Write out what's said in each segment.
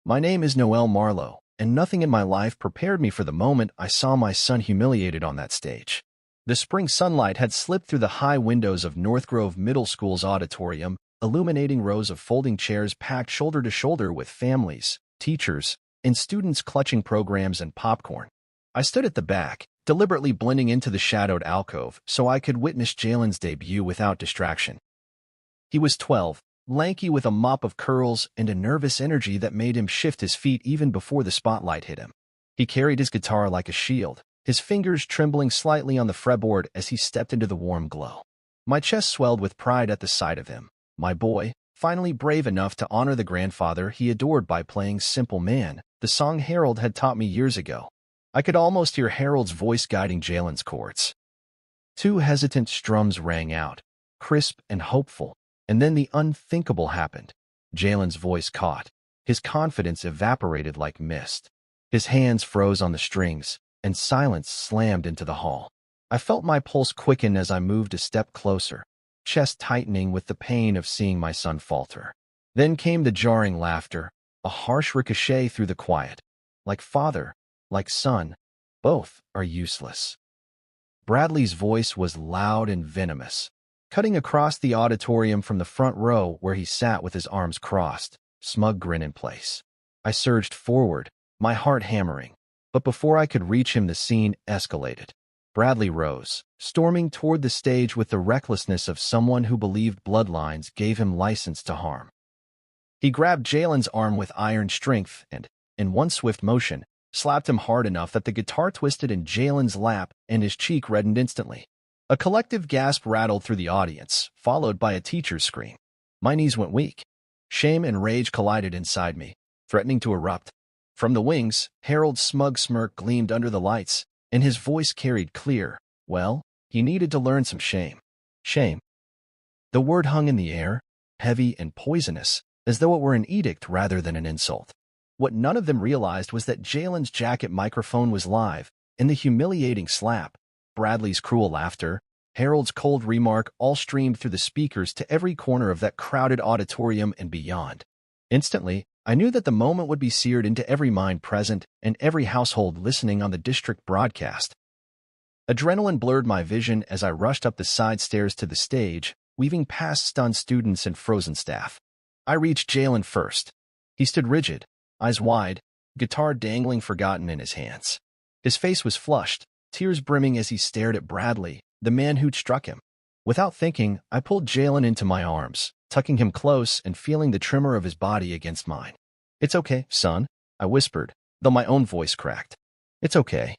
My name is Noel Marlowe, and nothing in my life prepared me for the moment I saw my son humiliated on that stage. The spring sunlight had slipped through the high windows of North Grove Middle School's auditorium, illuminating rows of folding chairs packed shoulder to shoulder with families, teachers, and students clutching programs and popcorn. I stood at the back, deliberately blending into the shadowed alcove so I could witness Jalen's debut without distraction. He was 12, lanky with a mop of curls and a nervous energy that made him shift his feet even before the spotlight hit him. He carried his guitar like a shield, his fingers trembling slightly on the fretboard as he stepped into the warm glow. My chest swelled with pride at the sight of him, my boy, finally brave enough to honor the grandfather he adored by playing Simple Man, the song Harold had taught me years ago. I could almost hear Harold's voice guiding Jalen's chords. Two hesitant strums rang out, crisp and hopeful, and then the unthinkable happened. Jalen's voice caught. His confidence evaporated like mist. His hands froze on the strings, and silence slammed into the hall. I felt my pulse quicken as I moved a step closer, chest tightening with the pain of seeing my son falter. Then came the jarring laughter, a harsh ricochet through the quiet. Like father, like son, both are useless. Bradley's voice was loud and venomous, cutting across the auditorium from the front row where he sat with his arms crossed, smug grin in place. I surged forward, my heart hammering, but before I could reach him the scene escalated. Bradley rose, storming toward the stage with the recklessness of someone who believed bloodlines gave him license to harm. He grabbed Jalen's arm with iron strength and, in one swift motion, slapped him hard enough that the guitar twisted in Jalen's lap and his cheek reddened instantly. A collective gasp rattled through the audience, followed by a teacher's scream. My knees went weak. Shame and rage collided inside me, threatening to erupt. From the wings, Harold's smug smirk gleamed under the lights, and his voice carried clear. Well, he needed to learn some shame. Shame. The word hung in the air, heavy and poisonous, as though it were an edict rather than an insult. What none of them realized was that Jalen's jacket microphone was live, and the humiliating slap, Bradley's cruel laughter, Harold's cold remark all streamed through the speakers to every corner of that crowded auditorium and beyond. Instantly, I knew that the moment would be seared into every mind present and every household listening on the district broadcast. Adrenaline blurred my vision as I rushed up the side stairs to the stage, weaving past stunned students and frozen staff. I reached Jalen first. He stood rigid, eyes wide, guitar dangling forgotten in his hands. His face was flushed, tears brimming as he stared at Bradley, the man who'd struck him. Without thinking, I pulled Jalen into my arms, tucking him close and feeling the tremor of his body against mine. "It's okay, son," I whispered, though my own voice cracked. "It's okay."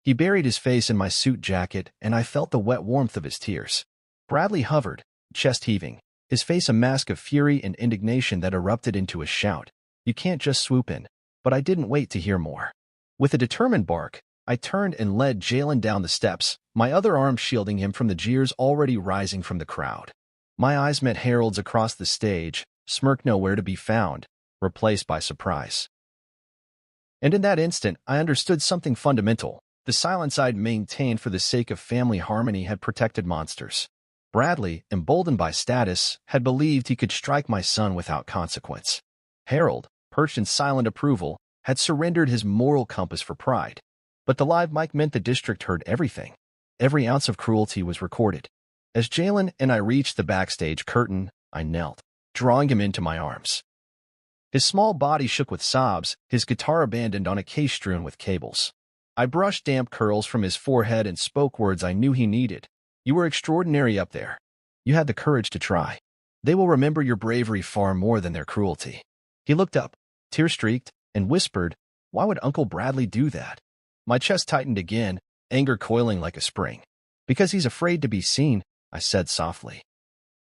He buried his face in my suit jacket, and I felt the wet warmth of his tears. Bradley hovered, chest heaving, his face a mask of fury and indignation that erupted into a shout. "You can't just swoop in." But I didn't wait to hear more. With a determined bark, I turned and led Jalen down the steps, my other arm shielding him from the jeers already rising from the crowd. My eyes met Harold's across the stage, smirk nowhere to be found, replaced by surprise. And in that instant, I understood something fundamental. The silence I'd maintained for the sake of family harmony had protected monsters. Bradley, emboldened by status, had believed he could strike my son without consequence. Harold, perched in silent approval, had surrendered his moral compass for pride. But the live mic meant the district heard everything. Every ounce of cruelty was recorded. As Jalen and I reached the backstage curtain, I knelt, drawing him into my arms. His small body shook with sobs, his guitar abandoned on a case strewn with cables. I brushed damp curls from his forehead and spoke words I knew he needed. "You were extraordinary up there. You had the courage to try. They will remember your bravery far more than their cruelty." He looked up, tear-streaked, and whispered, "Why would Uncle Bradley do that?" My chest tightened again, anger coiling like a spring. "Because he's afraid to be seen," I said softly.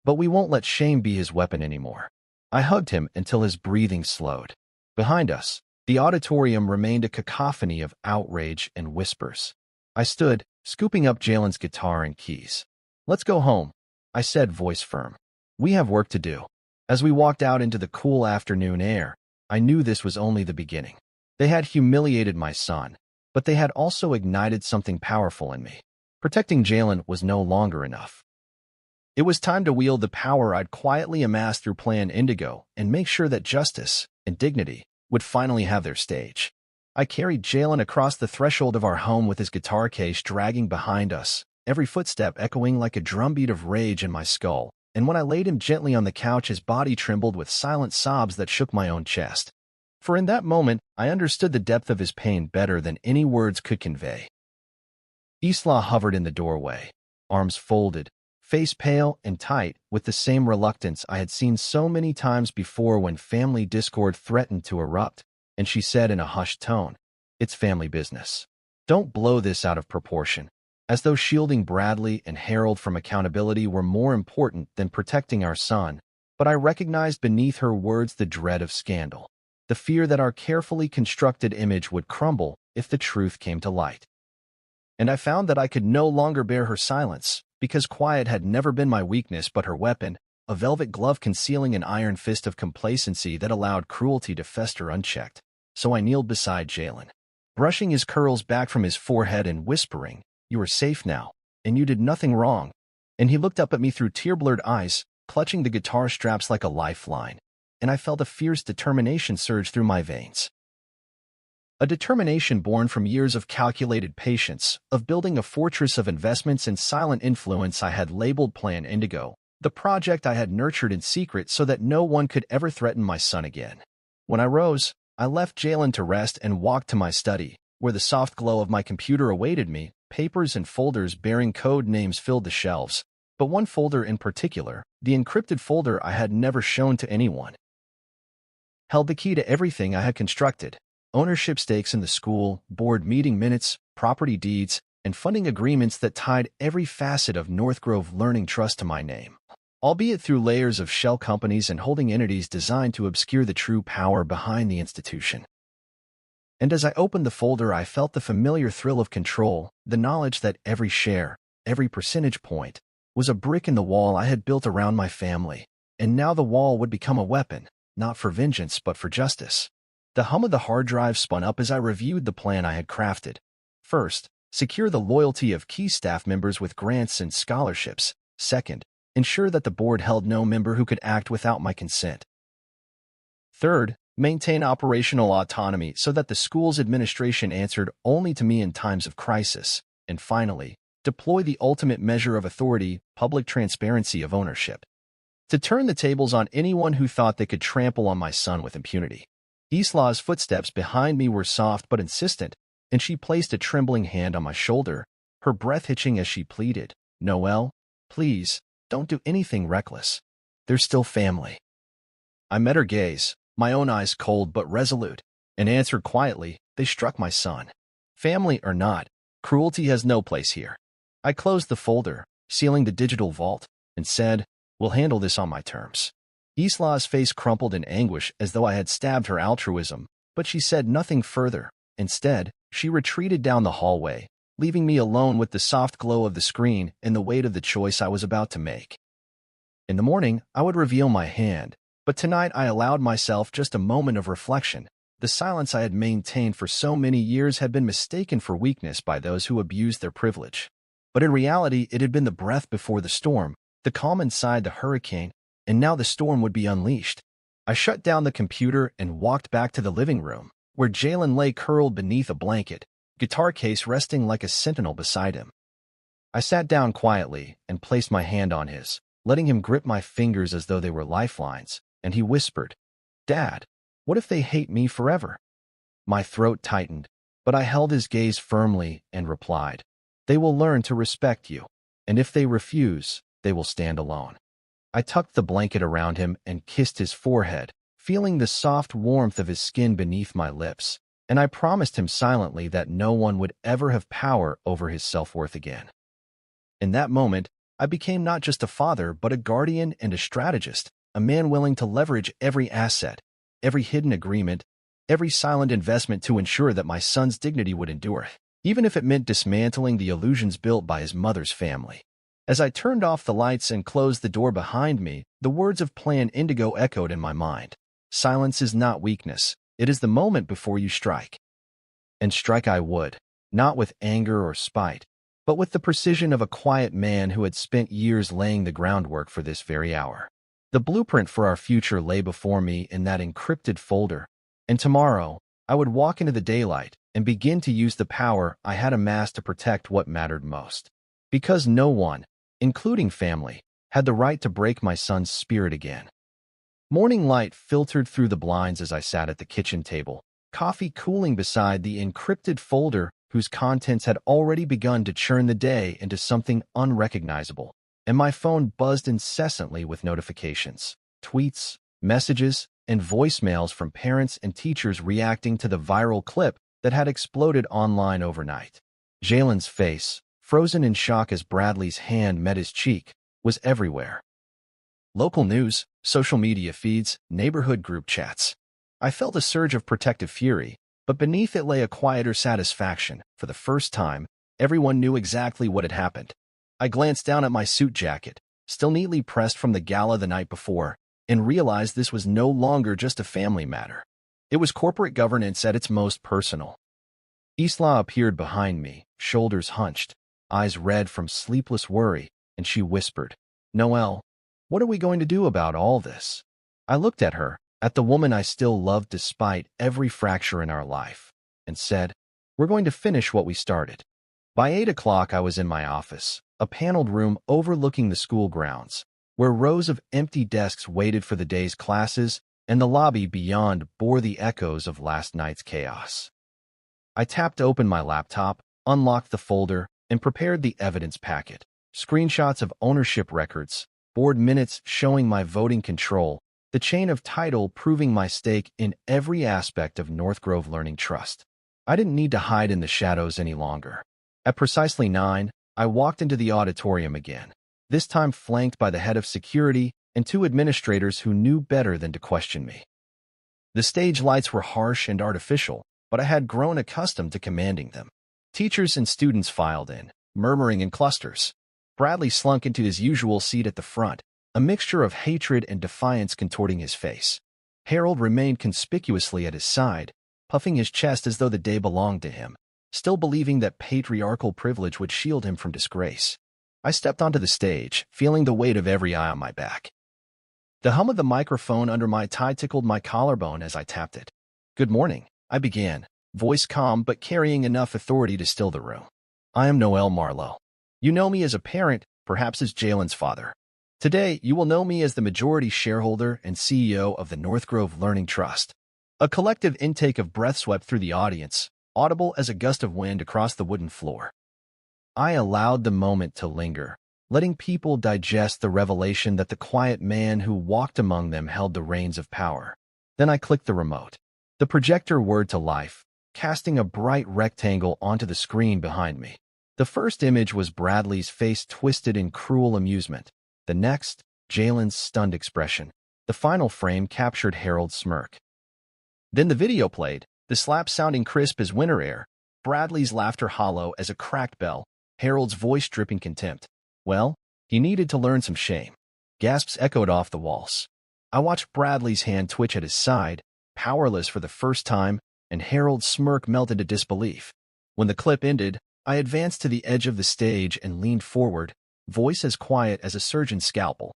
"But we won't let shame be his weapon anymore." I hugged him until his breathing slowed. Behind us, the auditorium remained a cacophony of outrage and whispers. I stood, scooping up Jalen's guitar and keys. "Let's go home," I said, voice firm. "We have work to do." As we walked out into the cool afternoon air, I knew this was only the beginning. They had humiliated my son, but they had also ignited something powerful in me. Protecting Jalen was no longer enough. It was time to wield the power I'd quietly amassed through Plan Indigo and make sure that justice and dignity would finally have their stage. I carried Jalen across the threshold of our home with his guitar case dragging behind us, every footstep echoing like a drumbeat of rage in my skull, and when I laid him gently on the couch his body trembled with silent sobs that shook my own chest. For in that moment, I understood the depth of his pain better than any words could convey. Isla hovered in the doorway, arms folded, face pale and tight, with the same reluctance I had seen so many times before when family discord threatened to erupt, and she said in a hushed tone, "It's family business. Don't blow this out of proportion," as though shielding Bradley and Harold from accountability were more important than protecting our son. But I recognized beneath her words the dread of scandal, the fear that our carefully constructed image would crumble if the truth came to light. And I found that I could no longer bear her silence, because quiet had never been my weakness but her weapon, a velvet glove concealing an iron fist of complacency that allowed cruelty to fester unchecked. So I kneeled beside Jalen, brushing his curls back from his forehead and whispering, "You are safe now, and you did nothing wrong." And he looked up at me through tear-blurred eyes, clutching the guitar straps like a lifeline, and I felt a fierce determination surge through my veins. A determination born from years of calculated patience, of building a fortress of investments and silent influence I had labeled Plan Indigo, the project I had nurtured in secret so that no one could ever threaten my son again. When I rose, I left Jalen to rest and walked to my study, where the soft glow of my computer awaited me. Papers and folders bearing code names filled the shelves, but one folder in particular, the encrypted folder I had never shown to anyone, held the key to everything I had constructed. Ownership stakes in the school, board meeting minutes, property deeds, and funding agreements that tied every facet of Northgrove Learning Trust to my name, albeit through layers of shell companies and holding entities designed to obscure the true power behind the institution. And as I opened the folder, I felt the familiar thrill of control, the knowledge that every share, every percentage point, was a brick in the wall I had built around my family, and now the wall would become a weapon, not for vengeance but for justice. The hum of the hard drive spun up as I reviewed the plan I had crafted. First, secure the loyalty of key staff members with grants and scholarships. Second, ensure that the board held no member who could act without my consent. Third, maintain operational autonomy so that the school's administration answered only to me in times of crisis. And finally, deploy the ultimate measure of authority, public transparency of ownership, to turn the tables on anyone who thought they could trample on my son with impunity. Isla's footsteps behind me were soft but insistent, and she placed a trembling hand on my shoulder, her breath hitching as she pleaded, "Noel, please, don't do anything reckless. They're still family." I met her gaze, my own eyes cold but resolute, and answered quietly, "They struck my son. Family or not, cruelty has no place here." I closed the folder, sealing the digital vault, and said, "We'll handle this on my terms." Isla's face crumpled in anguish as though I had stabbed her altruism, but she said nothing further. Instead, she retreated down the hallway, leaving me alone with the soft glow of the screen and the weight of the choice I was about to make. In the morning, I would reveal my hand, but tonight I allowed myself just a moment of reflection. The silence I had maintained for so many years had been mistaken for weakness by those who abused their privilege. But in reality, it had been the breath before the storm, the calm inside the hurricane, and now the storm would be unleashed. I shut down the computer and walked back to the living room, where Jalen lay curled beneath a blanket, guitar case resting like a sentinel beside him. I sat down quietly and placed my hand on his, letting him grip my fingers as though they were lifelines, and he whispered, "Dad, what if they hate me forever?" My throat tightened, but I held his gaze firmly and replied, "They will learn to respect you, and if they refuse, they will stand alone." I tucked the blanket around him and kissed his forehead, feeling the soft warmth of his skin beneath my lips, and I promised him silently that no one would ever have power over his self-worth again. In that moment, I became not just a father but a guardian and a strategist, a man willing to leverage every asset, every hidden agreement, every silent investment to ensure that my son's dignity would endure, even if it meant dismantling the illusions built by his mother's family. As I turned off the lights and closed the door behind me, the words of Plan Indigo echoed in my mind. Silence is not weakness. It is the moment before you strike. And strike I would, not with anger or spite, but with the precision of a quiet man who had spent years laying the groundwork for this very hour. The blueprint for our future lay before me in that encrypted folder, And tomorrow, I would walk into the daylight and begin to use the power I had amassed to protect what mattered most. Because no one, including family, had the right to break my son's spirit again. Morning light filtered through the blinds as I sat at the kitchen table, coffee cooling beside the encrypted folder whose contents had already begun to churn the day into something unrecognizable, and my phone buzzed incessantly with notifications, tweets, messages, and voicemails from parents and teachers reacting to the viral clip that had exploded online overnight. Jalen's face, frozen in shock as Bradley's hand met his cheek, was everywhere. Local news, social media feeds, neighborhood group chats. I felt a surge of protective fury, but beneath it lay a quieter satisfaction. For the first time, everyone knew exactly what had happened. I glanced down at my suit jacket, still neatly pressed from the gala the night before, and realized this was no longer just a family matter. It was corporate governance at its most personal. Isla appeared behind me, shoulders hunched, eyes red from sleepless worry, and she whispered, "Noel, what are we going to do about all this?" I looked at her, at the woman I still loved despite every fracture in our life, and said, "We're going to finish what we started." By 8 o'clock, I was in my office, a paneled room overlooking the school grounds, where rows of empty desks waited for the day's classes, and the lobby beyond bore the echoes of last night's chaos. I tapped open my laptop, unlocked the folder, and prepared the evidence packet. Screenshots of ownership records, board minutes showing my voting control, the chain of title proving my stake in every aspect of North Grove Learning Trust. I didn't need to hide in the shadows any longer. At precisely 9, I walked into the auditorium again, this time flanked by the head of security and 2 administrators who knew better than to question me. The stage lights were harsh and artificial, but I had grown accustomed to commanding them. Teachers and students filed in, murmuring in clusters. Bradley slunk into his usual seat at the front, a mixture of hatred and defiance contorting his face. Harold remained conspicuously at his side, puffing his chest as though the day belonged to him, still believing that patriarchal privilege would shield him from disgrace. I stepped onto the stage, feeling the weight of every eye on my back. The hum of the microphone under my tie tickled my collarbone as I tapped it. "Good morning," I began, voice calm but carrying enough authority to still the room. "I am Noel Marlowe. You know me as a parent, perhaps as Jalen's father. Today, you will know me as the majority shareholder and CEO of the North Grove Learning Trust." A collective intake of breath swept through the audience, audible as a gust of wind across the wooden floor. I allowed the moment to linger, letting people digest the revelation that the quiet man who walked among them held the reins of power. Then I clicked the remote. The projector whirred to life, casting a bright rectangle onto the screen behind me. The first image was Bradley's face twisted in cruel amusement. The next, Jalen's stunned expression. The final frame captured Harold's smirk. Then the video played, the slap sounding crisp as winter air, Bradley's laughter hollow as a cracked bell, Harold's voice dripping contempt. Well, he needed to learn some shame. Gasps echoed off the walls. I watched Bradley's hand twitch at his side, powerless for the first time, and Harold's smirk melted to disbelief. When the clip ended, I advanced to the edge of the stage and leaned forward, voice as quiet as a surgeon's scalpel.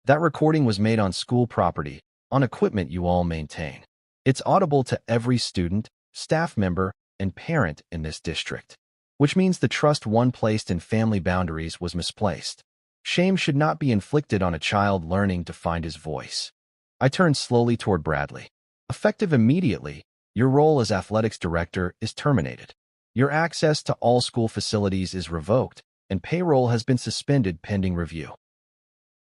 "That recording was made on school property, on equipment you all maintain. It's audible to every student, staff member, and parent in this district, which means the trust one placed in family boundaries was misplaced. Shame should not be inflicted on a child learning to find his voice." I turned slowly toward Bradley. "Effective immediately, your role as athletics director is terminated. Your access to all school facilities is revoked, and payroll has been suspended pending review."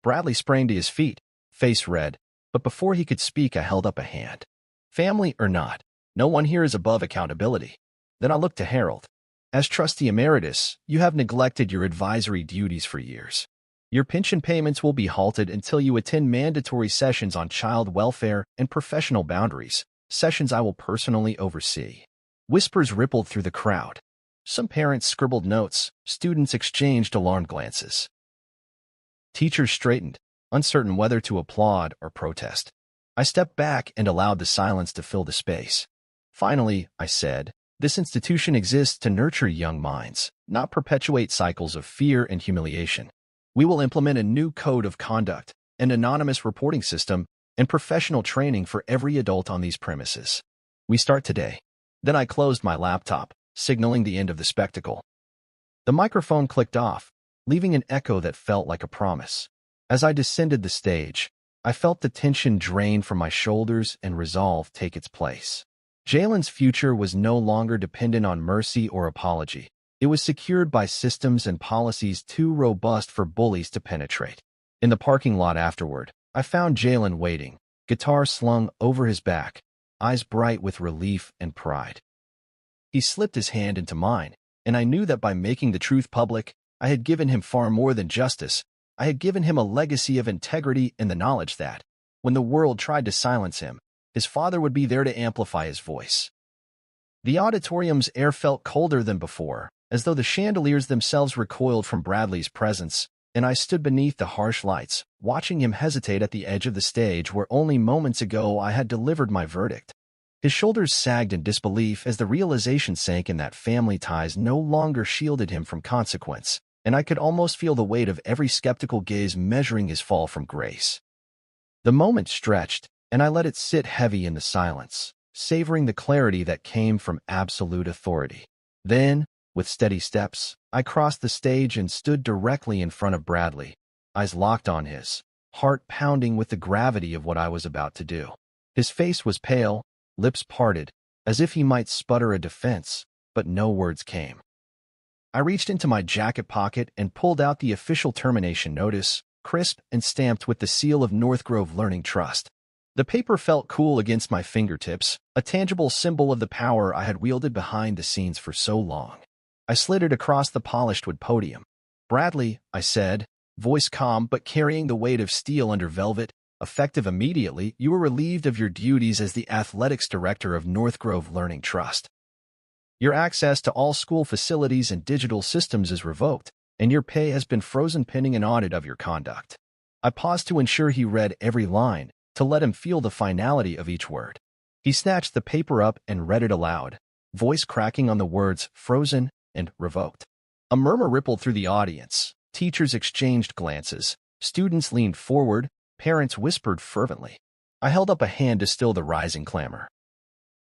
Bradley sprang to his feet, face red, but before he could speak, I held up a hand. "Family or not, no one here is above accountability." Then I looked to Harold. "As trustee emeritus, you have neglected your advisory duties for years. Your pension payments will be halted until you attend mandatory sessions on child welfare and professional boundaries, sessions I will personally oversee." Whispers rippled through the crowd. Some parents scribbled notes, students exchanged alarmed glances. Teachers straightened, uncertain whether to applaud or protest. I stepped back and allowed the silence to fill the space. Finally, I said, "This institution exists to nurture young minds, not perpetuate cycles of fear and humiliation. We will implement a new code of conduct, an anonymous reporting system, and professional training for every adult on these premises. We start today. Then I closed my laptop, signaling the end of the spectacle. The microphone clicked off, leaving an echo that felt like a promise. As I descended the stage, I felt the tension drain from my shoulders and resolve take its place. Jalen's future was no longer dependent on mercy or apology. It was secured by systems and policies too robust for bullies to penetrate. In the parking lot afterward, I found Jalen waiting, guitar slung over his back, eyes bright with relief and pride. He slipped his hand into mine, and I knew that by making the truth public, I had given him far more than justice. I had given him a legacy of integrity and the knowledge that, when the world tried to silence him, his father would be there to amplify his voice. The auditorium's air felt colder than before, as though the chandeliers themselves recoiled from Bradley's presence, and I stood beneath the harsh lights, watching him hesitate at the edge of the stage where only moments ago I had delivered my verdict. His shoulders sagged in disbelief as the realization sank in that family ties no longer shielded him from consequence, and I could almost feel the weight of every skeptical gaze measuring his fall from grace. The moment stretched, and I let it sit heavy in the silence, savoring the clarity that came from absolute authority. Then, with steady steps, I crossed the stage and stood directly in front of Bradley, eyes locked on his, heart pounding with the gravity of what I was about to do. His face was pale, lips parted, as if he might sputter a defense, but no words came. I reached into my jacket pocket and pulled out the official termination notice, crisp and stamped with the seal of North Grove Learning Trust. The paper felt cool against my fingertips, a tangible symbol of the power I had wielded behind the scenes for so long. I slid it across the polished wood podium. "Bradley," I said, voice calm but carrying the weight of steel under velvet, effective immediately, "you were relieved of your duties as the athletics director of North Grove Learning Trust. Your access to all school facilities and digital systems is revoked, and your pay has been frozen pending an audit of your conduct." I paused to ensure he read every line, to let him feel the finality of each word. He snatched the paper up and read it aloud, voice cracking on the words "frozen" and "revoked." A murmur rippled through the audience. Teachers exchanged glances. Students leaned forward. Parents whispered fervently. I held up a hand to still the rising clamor.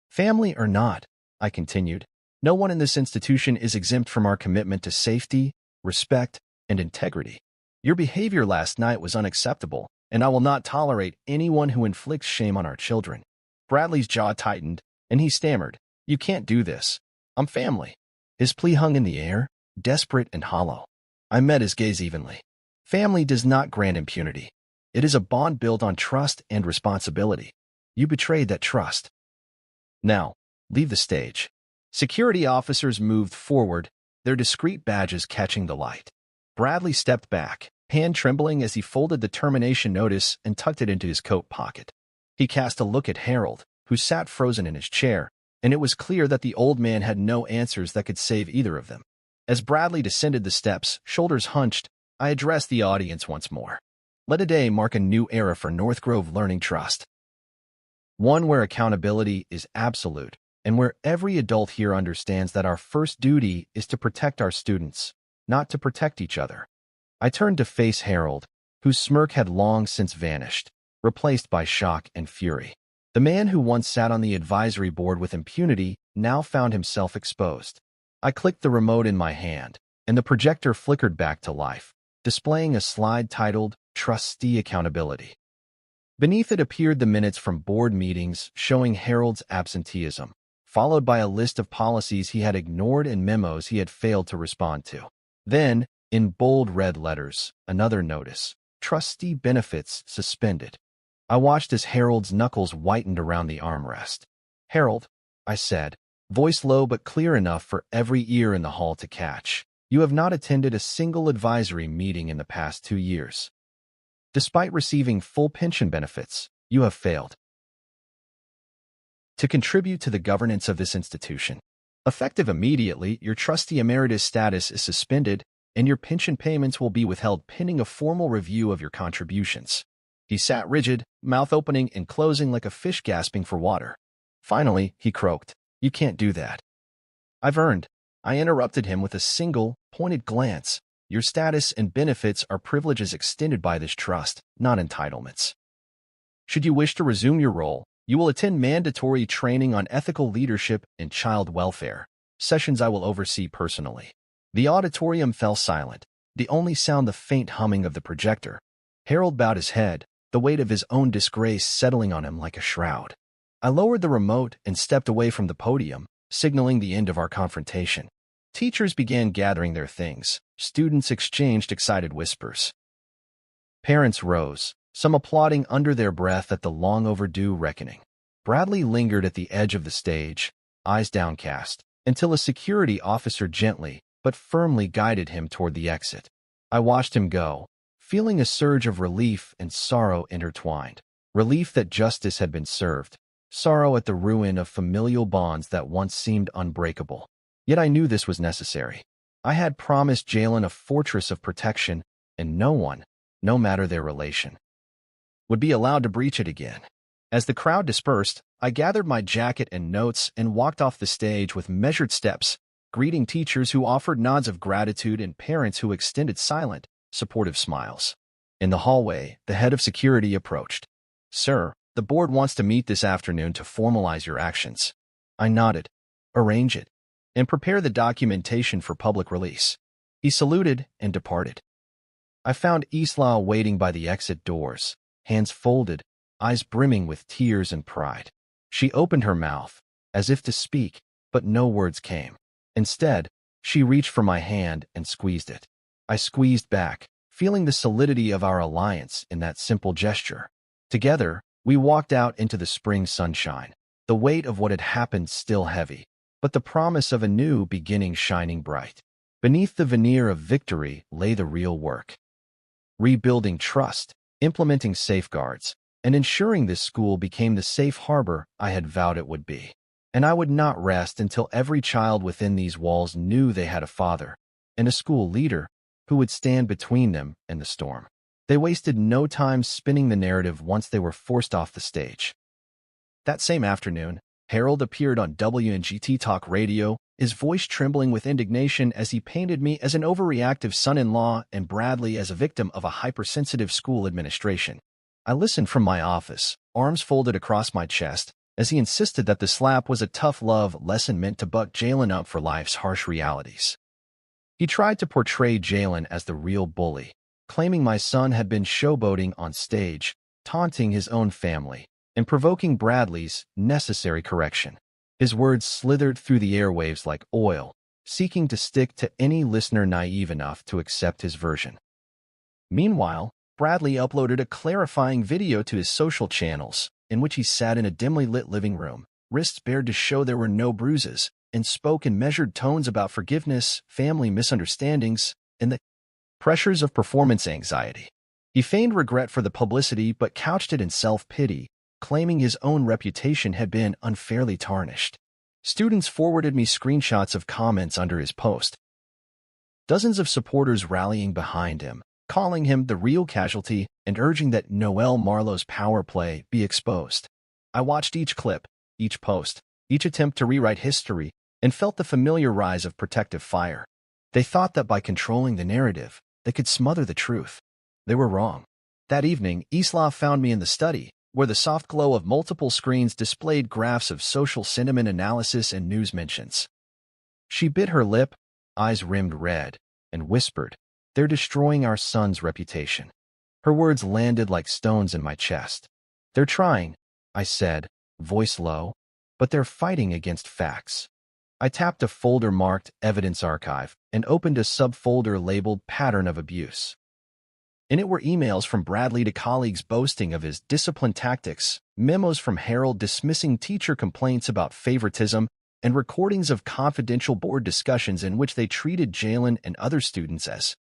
"Family or not," I continued, "no one in this institution is exempt from our commitment to safety, respect, and integrity. Your behavior last night was unacceptable, and I will not tolerate anyone who inflicts shame on our children." Bradley's jaw tightened, and he stammered, "You can't do this. I'm family." His plea hung in the air, desperate and hollow. I met his gaze evenly. Family does not grant impunity. It is a bond built on trust and responsibility. You betrayed that trust. Now, leave the stage. Security officers moved forward, their discreet badges catching the light. Bradley stepped back, hand trembling as he folded the termination notice and tucked it into his coat pocket. He cast a look at Harold, who sat frozen in his chair, and it was clear that the old man had no answers that could save either of them. As Bradley descended the steps, shoulders hunched, I addressed the audience once more. Let today mark a new era for North Grove Learning Trust. One where accountability is absolute, and where every adult here understands that our first duty is to protect our students, not to protect each other. I turned to face Harold, whose smirk had long since vanished, replaced by shock and fury. The man who once sat on the advisory board with impunity now found himself exposed. I clicked the remote in my hand, and the projector flickered back to life, displaying a slide titled Trustee Accountability. Beneath it appeared the minutes from board meetings showing Harold's absenteeism, followed by a list of policies he had ignored and memos he had failed to respond to. Then, in bold red letters, another notice, Trustee Benefits Suspended. I watched as Harold's knuckles whitened around the armrest. "Harold," I said, voice low but clear enough for every ear in the hall to catch, "you have not attended a single advisory meeting in the past 2 years. Despite receiving full pension benefits, you have failed to contribute to the governance of this institution. Effective immediately, your trustee emeritus status is suspended, and your pension payments will be withheld pending a formal review of your contributions." He sat rigid, mouth opening and closing like a fish gasping for water. Finally, he croaked, "You can't do that." "I've earned." I interrupted him with a single, pointed glance. "Your status and benefits are privileges extended by this trust, not entitlements." Should you wish to resume your role, you will attend mandatory training on ethical leadership and child welfare, sessions I will oversee personally. The auditorium fell silent, the only sound the faint humming of the projector. Harold bowed his head, the weight of his own disgrace settling on him like a shroud. I lowered the remote and stepped away from the podium, signaling the end of our confrontation. Teachers began gathering their things. Students exchanged excited whispers. Parents rose, some applauding under their breath at the long-overdue reckoning. Bradley lingered at the edge of the stage, eyes downcast, until a security officer gently but firmly guided him toward the exit. I watched him go, feeling a surge of relief and sorrow intertwined. Relief that justice had been served, sorrow at the ruin of familial bonds that once seemed unbreakable. Yet I knew this was necessary. I had promised Jalen a fortress of protection, and no one, no matter their relation, would be allowed to breach it again. As the crowd dispersed, I gathered my jacket and notes and walked off the stage with measured steps, greeting teachers who offered nods of gratitude and parents who extended silent, supportive smiles. In the hallway, the head of security approached. "Sir, the board wants to meet this afternoon to formalize your actions." I nodded. "Arrange it, and prepare the documentation for public release." He saluted and departed. I found Isla waiting by the exit doors, hands folded, eyes brimming with tears and pride. She opened her mouth, as if to speak, but no words came. Instead, she reached for my hand and squeezed it. I squeezed back, feeling the solidity of our alliance in that simple gesture. Together, we walked out into the spring sunshine, the weight of what had happened still heavy, but the promise of a new beginning shining bright. Beneath the veneer of victory lay the real work. Rebuilding trust, implementing safeguards, and ensuring this school became the safe harbor I had vowed it would be. And I would not rest until every child within these walls knew they had a father and a school leader who would stand between them and the storm. They wasted no time spinning the narrative once they were forced off the stage. That same afternoon, Harold appeared on WNGT Talk Radio, his voice trembling with indignation as he painted me as an overreactive son-in-law and Bradley as a victim of a hypersensitive school administration. I listened from my office, arms folded across my chest, as he insisted that the slap was a tough love lesson meant to buck Jalen up for life's harsh realities. He tried to portray Jalen as the real bully, claiming my son had been showboating on stage, taunting his own family, and provoking Bradley's necessary correction. His words slithered through the airwaves like oil, seeking to stick to any listener naive enough to accept his version. Meanwhile, Bradley uploaded a clarifying video to his social channels, in which he sat in a dimly lit living room, wrists bared to show there were no bruises, and spoke in measured tones about forgiveness, family misunderstandings, and the pressures of performance anxiety. He feigned regret for the publicity but couched it in self-pity, claiming his own reputation had been unfairly tarnished. Students forwarded me screenshots of comments under his post. Dozens of supporters rallying behind him, calling him the real casualty and urging that Noel Marlowe's power play be exposed. I watched each clip, each post, each attempt to rewrite history, and felt the familiar rise of protective fire. They thought that by controlling the narrative, they could smother the truth. They were wrong. That evening, Isla found me in the study, where the soft glow of multiple screens displayed graphs of social sentiment analysis and news mentions. She bit her lip, eyes rimmed red, and whispered, "They're destroying our son's reputation." Her words landed like stones in my chest. "They're trying," I said, voice low, "but they're fighting against facts." I tapped a folder marked Evidence Archive and opened a subfolder labeled Pattern of Abuse. In it were emails from Bradley to colleagues boasting of his discipline tactics, memos from Harold dismissing teacher complaints about favoritism, and recordings of confidential board discussions in which they treated Jalen and other students as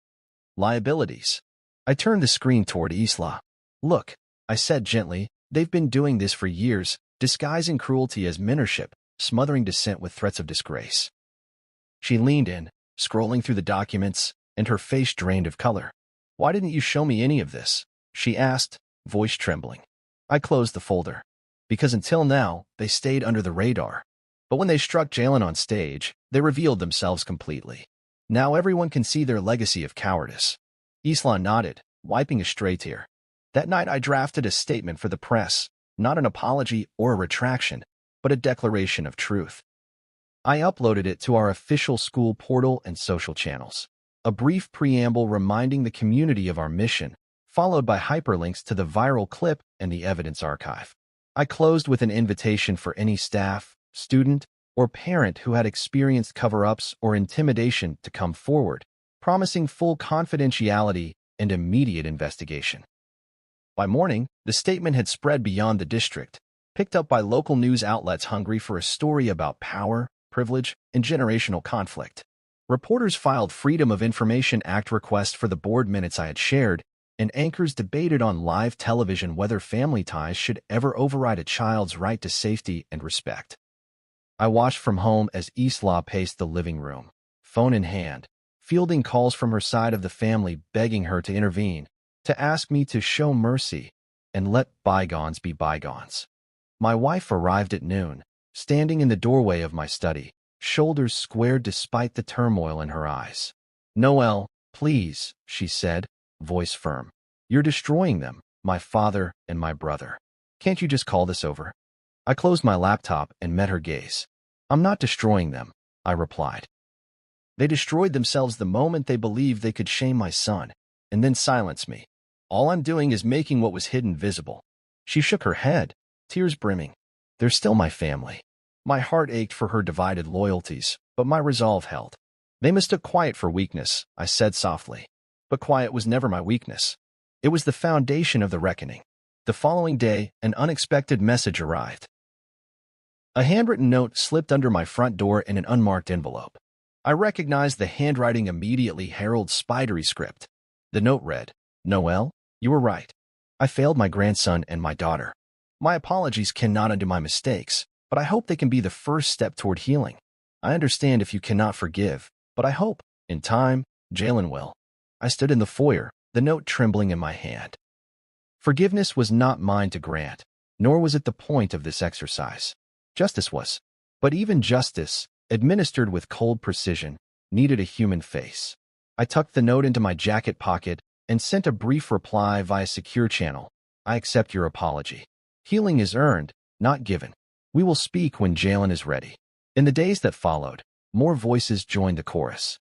liabilities. I turned the screen toward Isla. "Look," I said gently, "they've been doing this for years, disguising cruelty as mentorship, smothering dissent with threats of disgrace." She leaned in, scrolling through the documents, and her face drained of color. "Why didn't you show me any of this?" she asked, voice trembling. I closed the folder. "Because until now, they stayed under the radar. But when they struck Jalen on stage, they revealed themselves completely. Now everyone can see their legacy of cowardice." Isla nodded, wiping a stray tear. That night I drafted a statement for the press, not an apology or a retraction, but a declaration of truth. I uploaded it to our official school portal and social channels. A brief preamble reminding the community of our mission, followed by hyperlinks to the viral clip and the evidence archive. I closed with an invitation for any staff, student, or parent who had experienced cover-ups or intimidation to come forward, promising full confidentiality and immediate investigation. By morning, the statement had spread beyond the district, picked up by local news outlets hungry for a story about power, privilege, and generational conflict. Reporters filed Freedom of Information Act requests for the board minutes I had shared, and anchors debated on live television whether family ties should ever override a child's right to safety and respect. I watched from home as Isla paced the living room, phone in hand, fielding calls from her side of the family begging her to intervene, to ask me to show mercy and let bygones be bygones. My wife arrived at noon, standing in the doorway of my study, shoulders squared despite the turmoil in her eyes. "Noelle, please," she said, voice firm. "You're destroying them, my father and my brother. Can't you just call this over?" I closed my laptop and met her gaze. "I'm not destroying them," I replied. "They destroyed themselves the moment they believed they could shame my son, and then silence me. All I'm doing is making what was hidden visible." She shook her head, tears brimming. "They're still my family." My heart ached for her divided loyalties, but my resolve held. "They mistook quiet for weakness," I said softly. But quiet was never my weakness. It was the foundation of the reckoning. The following day, an unexpected message arrived. A handwritten note slipped under my front door in an unmarked envelope. I recognized the handwriting immediately, Harold's spidery script. The note read, "Noelle, you were right. I failed my grandson and my daughter. My apologies cannot undo my mistakes, but I hope they can be the first step toward healing. I understand if you cannot forgive, but I hope, in time, Jalen will." I stood in the foyer, the note trembling in my hand. Forgiveness was not mine to grant, nor was it the point of this exercise. Justice was. But even justice, administered with cold precision, needed a human face. I tucked the note into my jacket pocket and sent a brief reply via secure channel. "I accept your apology. Healing is earned, not given. We will speak when Jalen is ready." In the days that followed, more voices joined the chorus.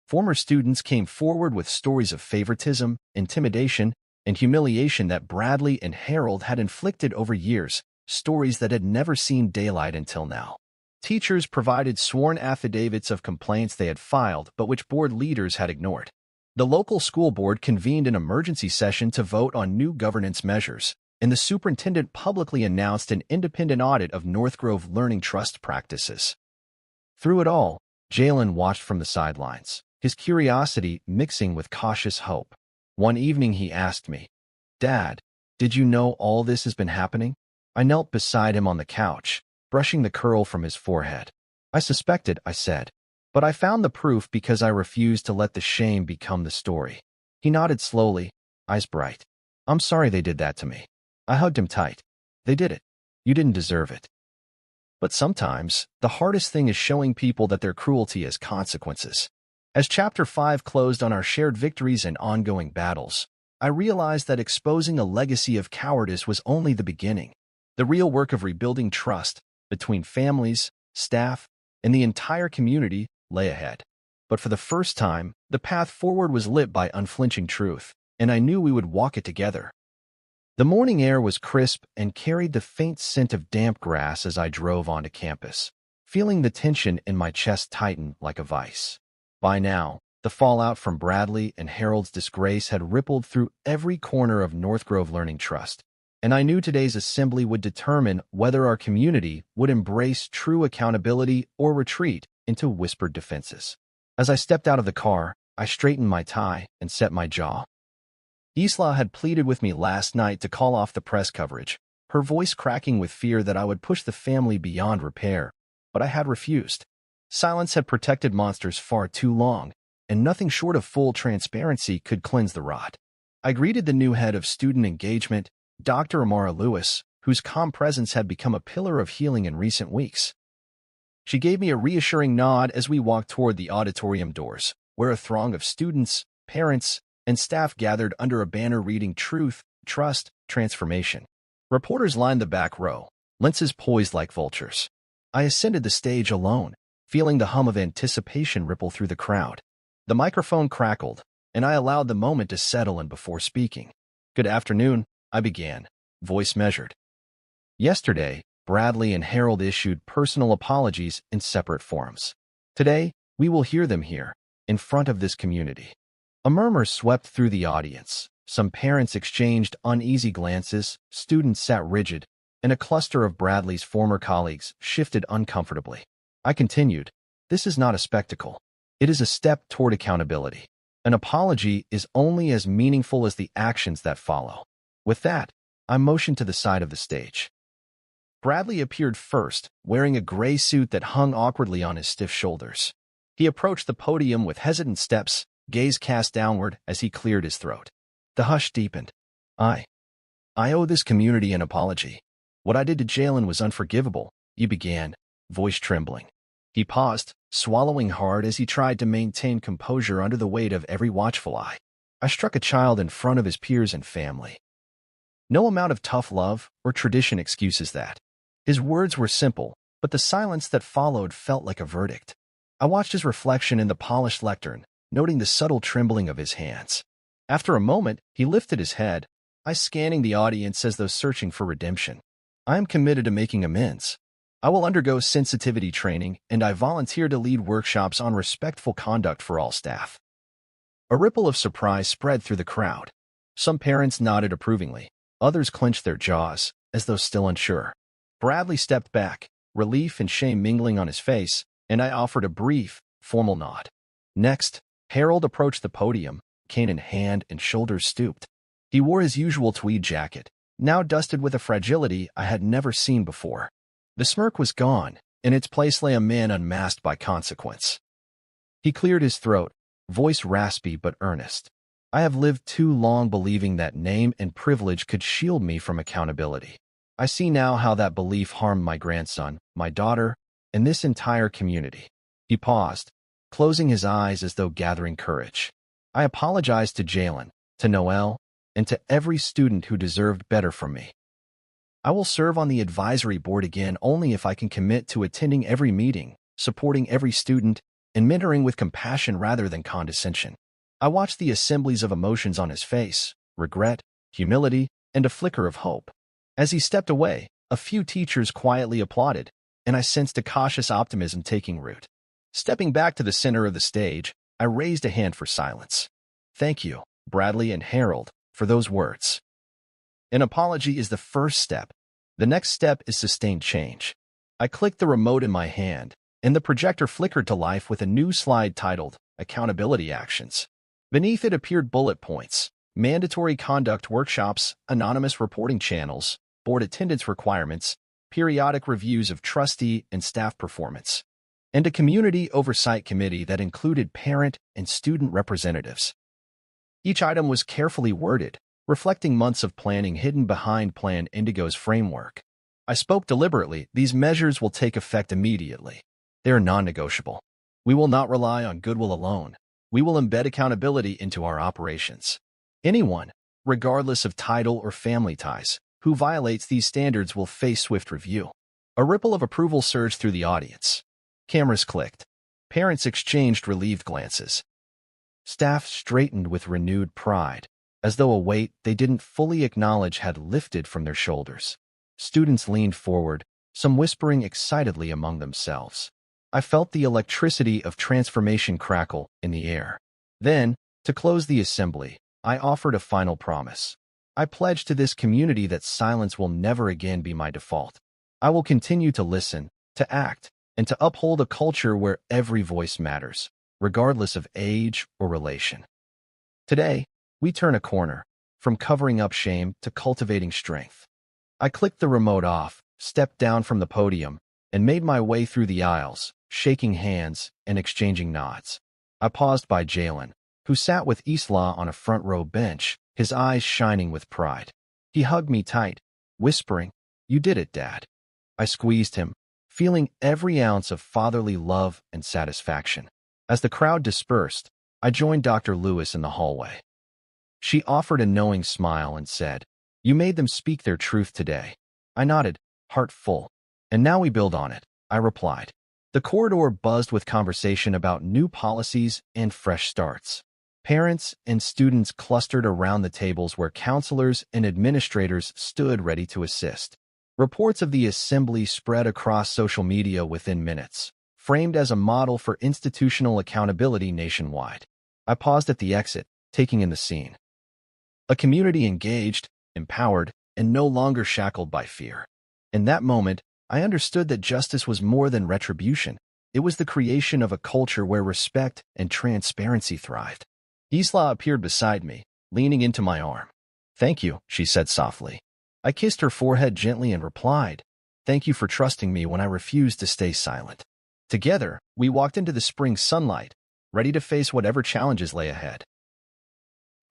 Former students came forward with stories of favoritism, intimidation, and humiliation that Bradley and Harold had inflicted over years, stories that had never seen daylight until now. Teachers provided sworn affidavits of complaints they had filed but which board leaders had ignored. The local school board convened an emergency session to vote on new governance measures, and the superintendent publicly announced an independent audit of Northgrove Learning Trust practices. Through it all, Jalen watched from the sidelines, his curiosity mixing with cautious hope. One evening he asked me, "Dad, did you know all this has been happening?" I knelt beside him on the couch, brushing the curl from his forehead. "I suspected," I said, "but I found the proof because I refused to let the shame become the story." He nodded slowly, eyes bright. "I'm sorry they did that to me." I hugged him tight. "They did it. You didn't deserve it." But sometimes, the hardest thing is showing people that their cruelty has consequences. As Chapter 5 closed on our shared victories and ongoing battles, I realized that exposing a legacy of cowardice was only the beginning. The real work of rebuilding trust between families, staff, and the entire community lay ahead. But for the first time, the path forward was lit by unflinching truth, and I knew we would walk it together. The morning air was crisp and carried the faint scent of damp grass as I drove onto campus, feeling the tension in my chest tighten like a vice. By now, the fallout from Bradley and Harold's disgrace had rippled through every corner of Northgrove Learning Trust, and I knew today's assembly would determine whether our community would embrace true accountability or retreat into whispered defenses. As I stepped out of the car, I straightened my tie and set my jaw. Isla had pleaded with me last night to call off the press coverage, her voice cracking with fear that I would push the family beyond repair, but I had refused. Silence had protected monsters far too long, and nothing short of full transparency could cleanse the rot. I greeted the new head of student engagement, Dr. Amara Lewis, whose calm presence had become a pillar of healing in recent weeks. She gave me a reassuring nod as we walked toward the auditorium doors, where a throng of students, parents, and staff gathered under a banner reading "Truth, trust, transformation. Reporters lined the back row, lenses poised like vultures. I ascended the stage alone, feeling the hum of anticipation ripple through the crowd. The microphone crackled, and I allowed the moment to settle in before speaking. "Good afternoon," I began, voice measured. Yesterday, Bradley and Harold issued personal apologies in separate forums. Today, we will hear them here, in front of this community. A murmur swept through the audience. Some parents exchanged uneasy glances, students sat rigid, and a cluster of Bradley's former colleagues shifted uncomfortably. I continued, "This is not a spectacle. It is a step toward accountability. An apology is only as meaningful as the actions that follow." With that, I motioned to the side of the stage. Bradley appeared first, wearing a gray suit that hung awkwardly on his stiff shoulders. He approached the podium with hesitant steps, gaze cast downward as he cleared his throat. The hush deepened. I owe this community an apology. What I did to Jalen was unforgivable," he began, voice trembling. He paused, swallowing hard as he tried to maintain composure under the weight of every watchful eye. "I struck a child in front of his peers and family. No amount of tough love or tradition excuses that." His words were simple, but the silence that followed felt like a verdict. I watched his reflection in the polished lectern, noting the subtle trembling of his hands. After a moment, he lifted his head, eyes scanning the audience as though searching for redemption. "I am committed to making amends. I will undergo sensitivity training, and I volunteer to lead workshops on respectful conduct for all staff." A ripple of surprise spread through the crowd. Some parents nodded approvingly. Others clenched their jaws, as though still unsure. Bradley stepped back, relief and shame mingling on his face, and I offered a brief, formal nod. Next, Harold approached the podium, cane in hand and shoulders stooped. He wore his usual tweed jacket, now dusted with a fragility I had never seen before. The smirk was gone. In its place lay a man unmasked by consequence. He cleared his throat, voice raspy but earnest. "I have lived too long believing that name and privilege could shield me from accountability. I see now how that belief harmed my grandson, my daughter, and this entire community." He paused, closing his eyes as though gathering courage. "I apologize to Jalen, to Noel, and to every student who deserved better from me. I will serve on the advisory board again only if I can commit to attending every meeting, supporting every student, and mentoring with compassion rather than condescension." I watched the assemblies of emotions on his face, regret, humility, and a flicker of hope. As he stepped away, a few teachers quietly applauded, and I sensed a cautious optimism taking root. Stepping back to the center of the stage, I raised a hand for silence. "Thank you, Bradley and Harold, for those words. An apology is the first step. The next step is sustained change." I clicked the remote in my hand, and the projector flickered to life with a new slide titled Accountability Actions. Beneath it appeared bullet points: mandatory conduct workshops, anonymous reporting channels, board attendance requirements, periodic reviews of trustee and staff performance, and a community oversight committee that included parent and student representatives. Each item was carefully worded, reflecting months of planning hidden behind Plan Indigo's framework. I spoke deliberately. "These measures will take effect immediately. They are non-negotiable. We will not rely on goodwill alone. We will embed accountability into our operations. Anyone, regardless of title or family ties, who violates these standards will face swift review." A ripple of approval surged through the audience. Cameras clicked. Parents exchanged relieved glances. Staff straightened with renewed pride, as though a weight they didn't fully acknowledge had lifted from their shoulders. Students leaned forward, some whispering excitedly among themselves. I felt the electricity of transformation crackle in the air. Then, to close the assembly, I offered a final promise. I pledge to this community that silence will never again be my default. I will continue to listen, to act, and to uphold a culture where every voice matters, regardless of age or relation. Today, we turn a corner, from covering up shame to cultivating strength. I clicked the remote off, stepped down from the podium, and made my way through the aisles, shaking hands and exchanging nods. I paused by Jalen, who sat with Isla on a front row bench, his eyes shining with pride. He hugged me tight, whispering, "You did it, Dad." I squeezed him, feeling every ounce of fatherly love and satisfaction. As the crowd dispersed, I joined Dr. Lewis in the hallway. She offered a knowing smile and said, You made them speak their truth today. I nodded, heart full. And now we build on it, I replied. The corridor buzzed with conversation about new policies and fresh starts. Parents and students clustered around the tables where counselors and administrators stood ready to assist. Reports of the assembly spread across social media within minutes, framed as a model for institutional accountability nationwide. I paused at the exit, taking in the scene. A community engaged, empowered, and no longer shackled by fear. In that moment, I understood that justice was more than retribution. It was the creation of a culture where respect and transparency thrived. Isla appeared beside me, leaning into my arm. "Thank you," she said softly. I kissed her forehead gently and replied, "Thank you for trusting me when I refused to stay silent." Together, we walked into the spring sunlight, ready to face whatever challenges lay ahead.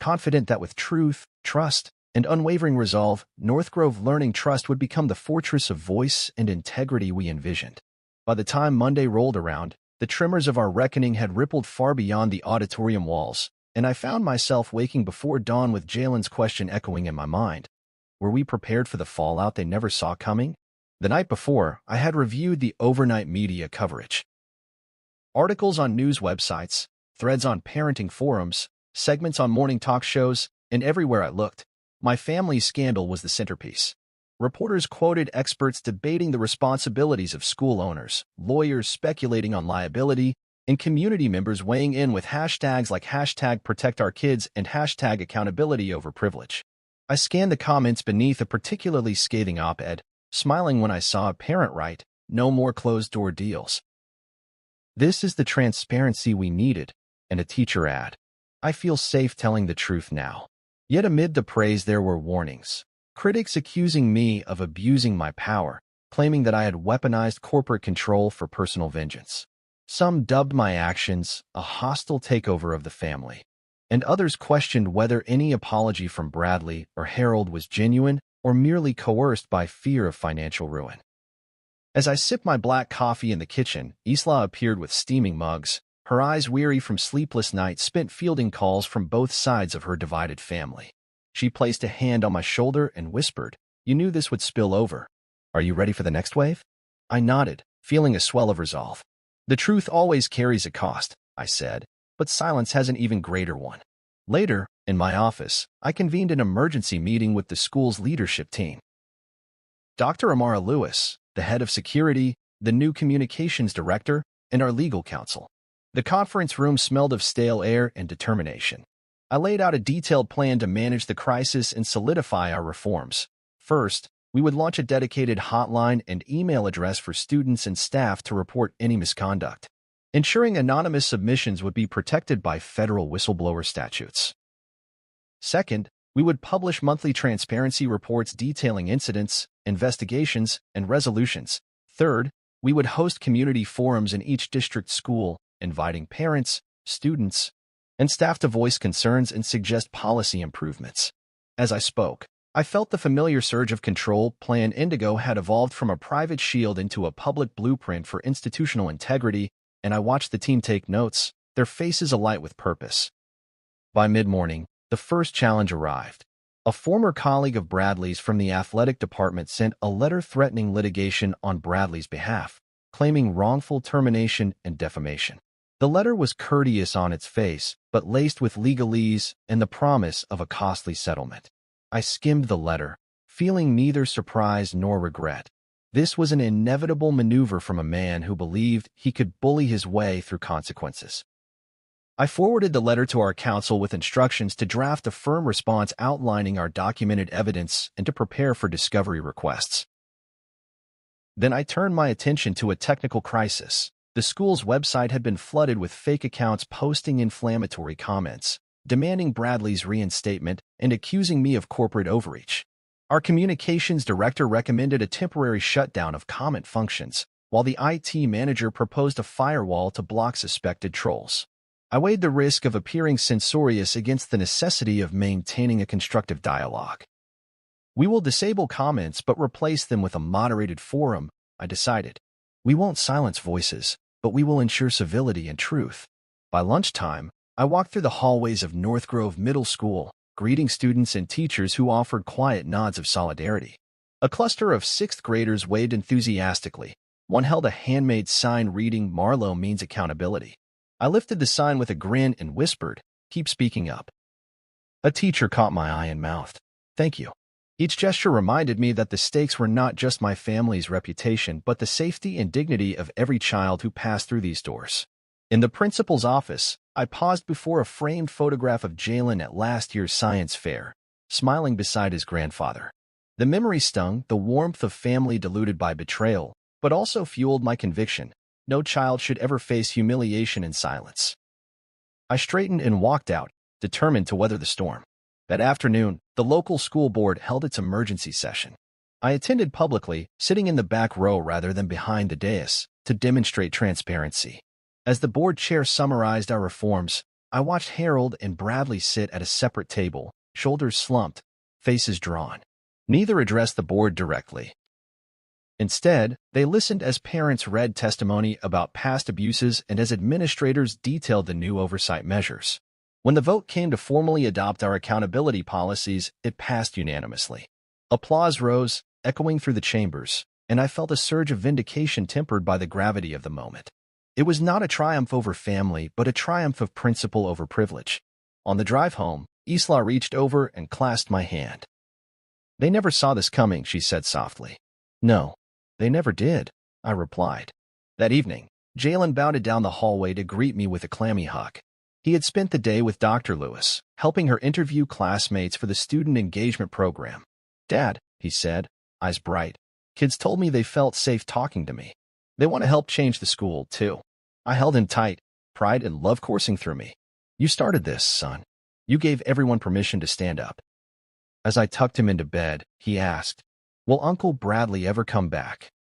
Confident that with truth, trust, and unwavering resolve, North Grove Learning Trust would become the fortress of voice and integrity we envisioned. By the time Monday rolled around, the tremors of our reckoning had rippled far beyond the auditorium walls, and I found myself waking before dawn with Jalen's question echoing in my mind. Were we prepared for the fallout they never saw coming? The night before, I had reviewed the overnight media coverage. Articles on news websites, threads on parenting forums, segments on morning talk shows, and everywhere I looked, my family's scandal was the centerpiece. Reporters quoted experts debating the responsibilities of school owners, lawyers speculating on liability, and community members weighing in with hashtags like #ProtectOurKids and #accountability over privilege. I scanned the comments beneath a particularly scathing op-ed, smiling when I saw a parent write, "No more closed-door deals." This is the transparency we needed, and a teacher add, "I feel safe telling the truth now." Yet amid the praise there were warnings. Critics accusing me of abusing my power, claiming that I had weaponized corporate control for personal vengeance. Some dubbed my actions a hostile takeover of the family, and others questioned whether any apology from Bradley or Harold was genuine or merely coerced by fear of financial ruin. As I sipped my black coffee in the kitchen, Isla appeared with steaming mugs, her eyes weary from sleepless nights spent fielding calls from both sides of her divided family. She placed a hand on my shoulder and whispered, "You knew this would spill over. Are you ready for the next wave?" I nodded, feeling a swell of resolve. "The truth always carries a cost," I said, "but silence has an even greater one." Later, in my office, I convened an emergency meeting with the school's leadership team. Dr. Amara Lewis, the head of security, the new communications director, and our legal counsel. The conference room smelled of stale air and determination. I laid out a detailed plan to manage the crisis and solidify our reforms. First, we would launch a dedicated hotline and email address for students and staff to report any misconduct, ensuring anonymous submissions would be protected by federal whistleblower statutes. Second, we would publish monthly transparency reports detailing incidents, investigations, and resolutions. Third, we would host community forums in each district school, inviting parents, students, and staff to voice concerns and suggest policy improvements. As I spoke, I felt the familiar surge of control. Plan Indigo had evolved from a private shield into a public blueprint for institutional integrity, and I watched the team take notes, their faces alight with purpose. By mid-morning, the first challenge arrived. A former colleague of Bradley's from the athletic department sent a letter threatening litigation on Bradley's behalf, claiming wrongful termination and defamation. The letter was courteous on its face, but laced with legalese and the promise of a costly settlement. I skimmed the letter, feeling neither surprise nor regret. This was an inevitable maneuver from a man who believed he could bully his way through consequences. I forwarded the letter to our counsel with instructions to draft a firm response outlining our documented evidence and to prepare for discovery requests. Then I turned my attention to a technical crisis. The school's website had been flooded with fake accounts posting inflammatory comments, demanding Bradley's reinstatement and accusing me of corporate overreach. Our communications director recommended a temporary shutdown of comment functions, while the IT manager proposed a firewall to block suspected trolls. I weighed the risk of appearing censorious against the necessity of maintaining a constructive dialogue. "We will disable comments but replace them with a moderated forum," I decided. "We won't silence voices, but we will ensure civility and truth." By lunchtime, I walked through the hallways of North Grove Middle School, greeting students and teachers who offered quiet nods of solidarity. A cluster of sixth graders waved enthusiastically. One held a handmade sign reading, "Marlowe means accountability." I lifted the sign with a grin and whispered, "Keep speaking up." A teacher caught my eye and mouthed, "Thank you." Each gesture reminded me that the stakes were not just my family's reputation, but the safety and dignity of every child who passed through these doors. In the principal's office, I paused before a framed photograph of Jalen at last year's science fair, smiling beside his grandfather. The memory stung, the warmth of family diluted by betrayal, but also fueled my conviction: no child should ever face humiliation in silence. I straightened and walked out, determined to weather the storm. That afternoon, the local school board held its emergency session. I attended publicly, sitting in the back row rather than behind the dais, to demonstrate transparency. As the board chair summarized our reforms, I watched Harold and Bradley sit at a separate table, shoulders slumped, faces drawn. Neither addressed the board directly. Instead, they listened as parents read testimony about past abuses and as administrators detailed the new oversight measures. When the vote came to formally adopt our accountability policies, it passed unanimously. Applause rose, echoing through the chambers, and I felt a surge of vindication tempered by the gravity of the moment. It was not a triumph over family, but a triumph of principle over privilege. On the drive home, Isla reached over and clasped my hand. "They never saw this coming," she said softly. "No, they never did," I replied. That evening, Jalen bounded down the hallway to greet me with a clammy hug. He had spent the day with Dr. Lewis, helping her interview classmates for the student engagement program. "Dad," he said, eyes bright, "kids told me they felt safe talking to me. They want to help change the school, too." I held him tight, pride and love coursing through me. "You started this, son. You gave everyone permission to stand up." As I tucked him into bed, he asked, "Will Uncle Bradley ever come back?"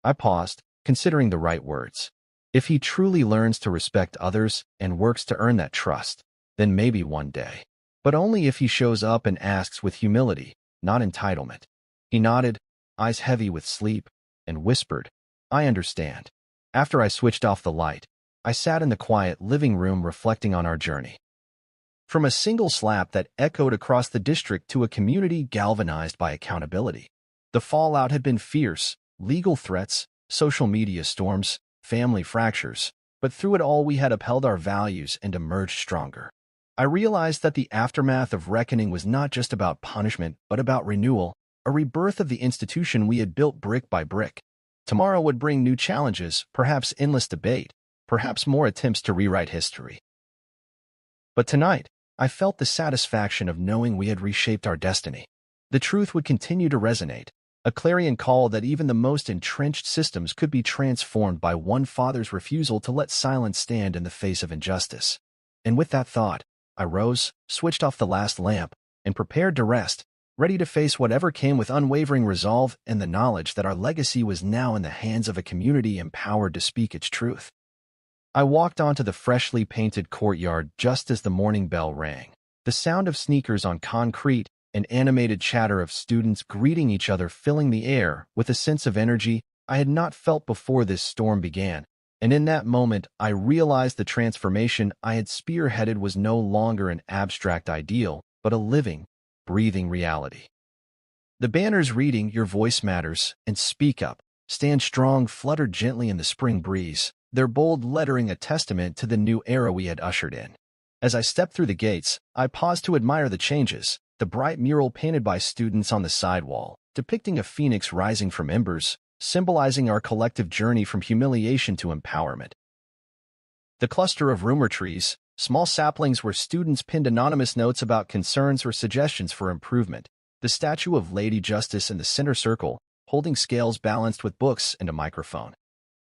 I paused, considering the right words. If he truly learns to respect others and works to earn that trust, then maybe one day. But only if he shows up and asks with humility, not entitlement. He nodded, eyes heavy with sleep, and whispered, "I understand." After I switched off the light, I sat in the quiet living room reflecting on our journey. From a single slap that echoed across the district to a community galvanized by accountability, the fallout had been fierce: legal threats, social media storms, family fractures, but through it all we had upheld our values and emerged stronger. I realized that the aftermath of reckoning was not just about punishment, but about renewal, a rebirth of the institution we had built brick by brick. Tomorrow would bring new challenges, perhaps endless debate, perhaps more attempts to rewrite history. But tonight, I felt the satisfaction of knowing we had reshaped our destiny. The truth would continue to resonate, a clarion call that even the most entrenched systems could be transformed by one father's refusal to let silence stand in the face of injustice. And with that thought, I rose, switched off the last lamp, and prepared to rest, ready to face whatever came with unwavering resolve and the knowledge that our legacy was now in the hands of a community empowered to speak its truth. I walked onto the freshly painted courtyard just as the morning bell rang. The sound of sneakers on concrete and animated chatter of students greeting each other filling the air with a sense of energy I had not felt before this storm began. And in that moment, I realized the transformation I had spearheaded was no longer an abstract ideal, but a living, breathing reality. The banners reading, "Your voice matters," and "Speak up, stand strong" fluttered gently in the spring breeze, their bold lettering a testament to the new era we had ushered in. As I stepped through the gates, I paused to admire the changes: the bright mural painted by students on the sidewall, depicting a phoenix rising from embers, symbolizing our collective journey from humiliation to empowerment. The cluster of rumor trees, small saplings where students pinned anonymous notes about concerns or suggestions for improvement. The statue of Lady Justice in the center circle, holding scales balanced with books and a microphone,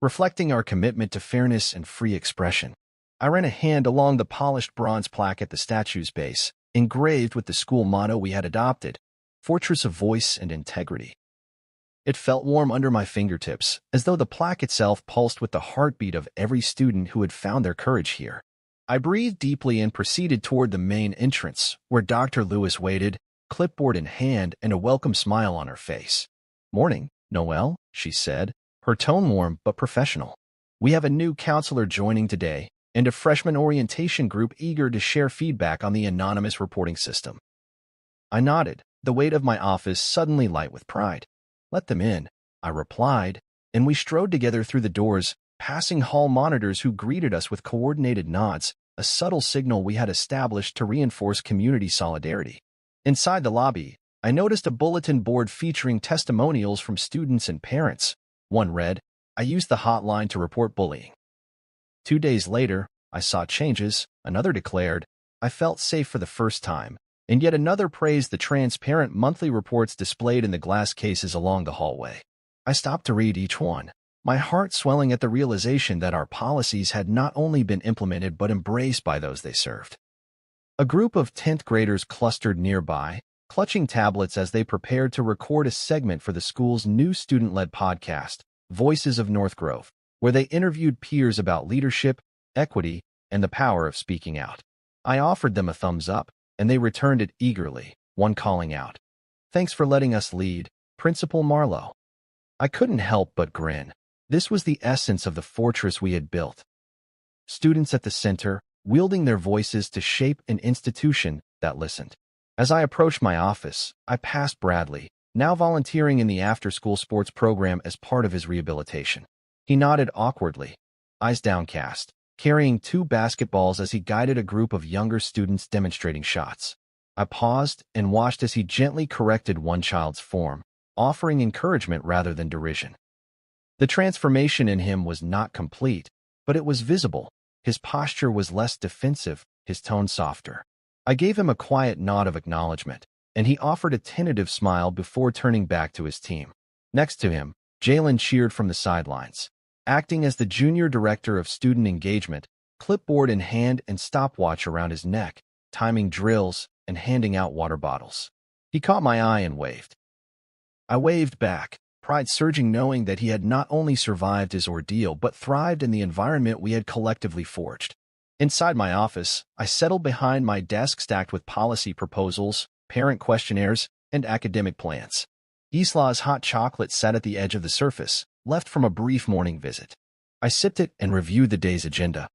reflecting our commitment to fairness and free expression. I ran a hand along the polished bronze plaque at the statue's base, engraved with the school motto we had adopted: "Fortress of Voice and Integrity." It felt warm under my fingertips, as though the plaque itself pulsed with the heartbeat of every student who had found their courage here. I breathed deeply and proceeded toward the main entrance, where Dr. Lewis waited, clipboard in hand and a welcome smile on her face. "Morning, Noelle," she said, her tone warm but professional. "We have a new counselor joining today, and a freshman orientation group eager to share feedback on the anonymous reporting system." I nodded, the weight of my office suddenly light with pride. Let them in, I replied, and we strode together through the doors, passing hall monitors who greeted us with coordinated nods, a subtle signal we had established to reinforce community solidarity. Inside the lobby, I noticed a bulletin board featuring testimonials from students and parents. One read, "I used the hotline to report bullying." 2 days later, I saw changes. Another declared, "I felt safe for the first time." And yet another praised the transparent monthly reports displayed in the glass cases along the hallway. I stopped to read each one, my heart swelling at the realization that our policies had not only been implemented but embraced by those they served. A group of 10th graders clustered nearby, clutching tablets as they prepared to record a segment for the school's new student-led podcast, Voices of North Grove, where they interviewed peers about leadership, equity, and the power of speaking out. I offered them a thumbs up, and they returned it eagerly, one calling out, "Thanks for letting us lead, Principal Marlowe." I couldn't help but grin. This was the essence of the fortress we had built. Students at the center, wielding their voices to shape an institution that listened. As I approached my office, I passed Bradley, now volunteering in the after-school sports program as part of his rehabilitation. He nodded awkwardly, eyes downcast, carrying 2 basketballs as he guided a group of younger students demonstrating shots. I paused and watched as he gently corrected one child's form, offering encouragement rather than derision. The transformation in him was not complete, but it was visible. His posture was less defensive, his tone softer. I gave him a quiet nod of acknowledgement, and he offered a tentative smile before turning back to his team. Next to him, Jalen cheered from the sidelines, acting as the junior director of student engagement, clipboard in hand and stopwatch around his neck, timing drills and handing out water bottles. He caught my eye and waved. I waved back, pride surging knowing that he had not only survived his ordeal but thrived in the environment we had collectively forged. Inside my office, I settled behind my desk stacked with policy proposals, parent questionnaires, and academic plans. Isla's hot chocolate sat at the edge of the surface, left from a brief morning visit. I sipped it and reviewed the day's agenda.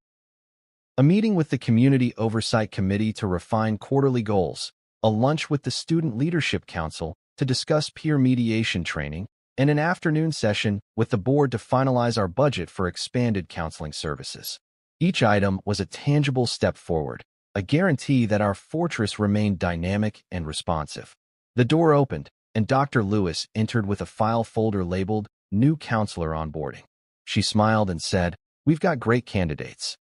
A meeting with the Community Oversight Committee to refine quarterly goals, a lunch with the Student Leadership Council to discuss peer mediation training, and an afternoon session with the board to finalize our budget for expanded counseling services. Each item was a tangible step forward, a guarantee that our fortress remained dynamic and responsive. The door opened, and Dr. Lewis entered with a file folder labeled "New Counselor Onboarding." She smiled and said, "We've got great candidates.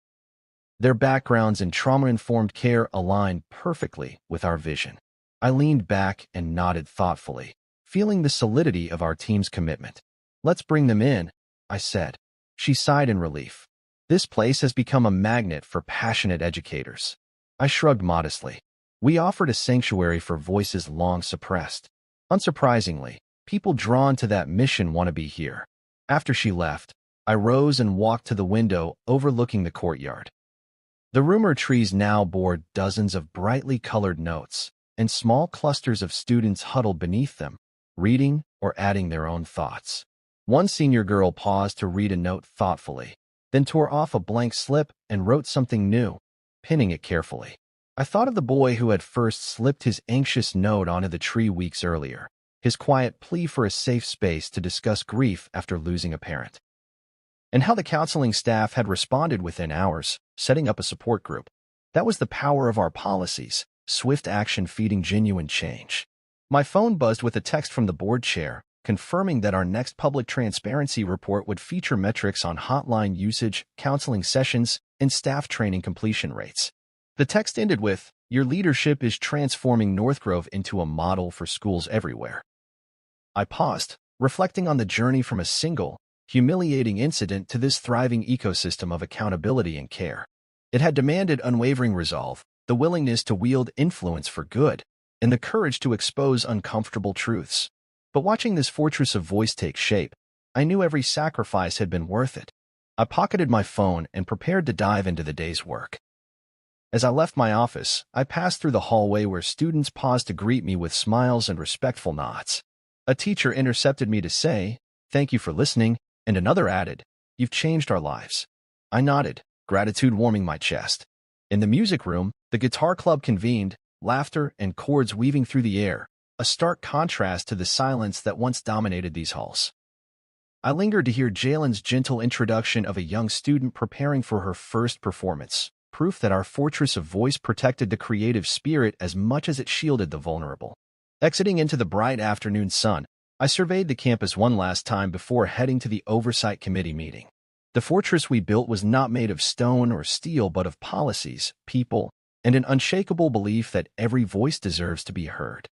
Their backgrounds in trauma-informed care align perfectly with our vision." I leaned back and nodded thoughtfully, feeling the solidity of our team's commitment. "Let's bring them in," I said. She sighed in relief. "This place has become a magnet for passionate educators." I shrugged modestly. We offered a sanctuary for voices long suppressed. Unsurprisingly, people drawn to that mission want to be here. After she left, I rose and walked to the window overlooking the courtyard. The rumor trees now bore dozens of brightly colored notes, and small clusters of students huddled beneath them, reading or adding their own thoughts. One senior girl paused to read a note thoughtfully, then tore off a blank slip and wrote something new, pinning it carefully. I thought of the boy who had first slipped his anxious note onto the tree weeks earlier, his quiet plea for a safe space to discuss grief after losing a parent. And how the counseling staff had responded within hours, setting up a support group. That was the power of our policies, swift action feeding genuine change. My phone buzzed with a text from the board chair, confirming that our next public transparency report would feature metrics on hotline usage, counseling sessions, and staff training completion rates. The text ended with, "Your leadership is transforming North Grove into a model for schools everywhere." I paused, reflecting on the journey from a single, humiliating incident to this thriving ecosystem of accountability and care. It had demanded unwavering resolve, the willingness to wield influence for good, and the courage to expose uncomfortable truths. But watching this fortress of voice take shape, I knew every sacrifice had been worth it. I pocketed my phone and prepared to dive into the day's work. As I left my office, I passed through the hallway where students paused to greet me with smiles and respectful nods. A teacher intercepted me to say, "Thank you for listening," and another added, "You've changed our lives." I nodded, gratitude warming my chest. In the music room, the guitar club convened, laughter, and chords weaving through the air, a stark contrast to the silence that once dominated these halls. I lingered to hear Jalen's gentle introduction of a young student preparing for her first performance, proof that our fortress of voice protected the creative spirit as much as it shielded the vulnerable. Exiting into the bright afternoon sun, I surveyed the campus one last time before heading to the Oversight Committee meeting. The fortress we built was not made of stone or steel but of policies, people, and an unshakable belief that every voice deserves to be heard.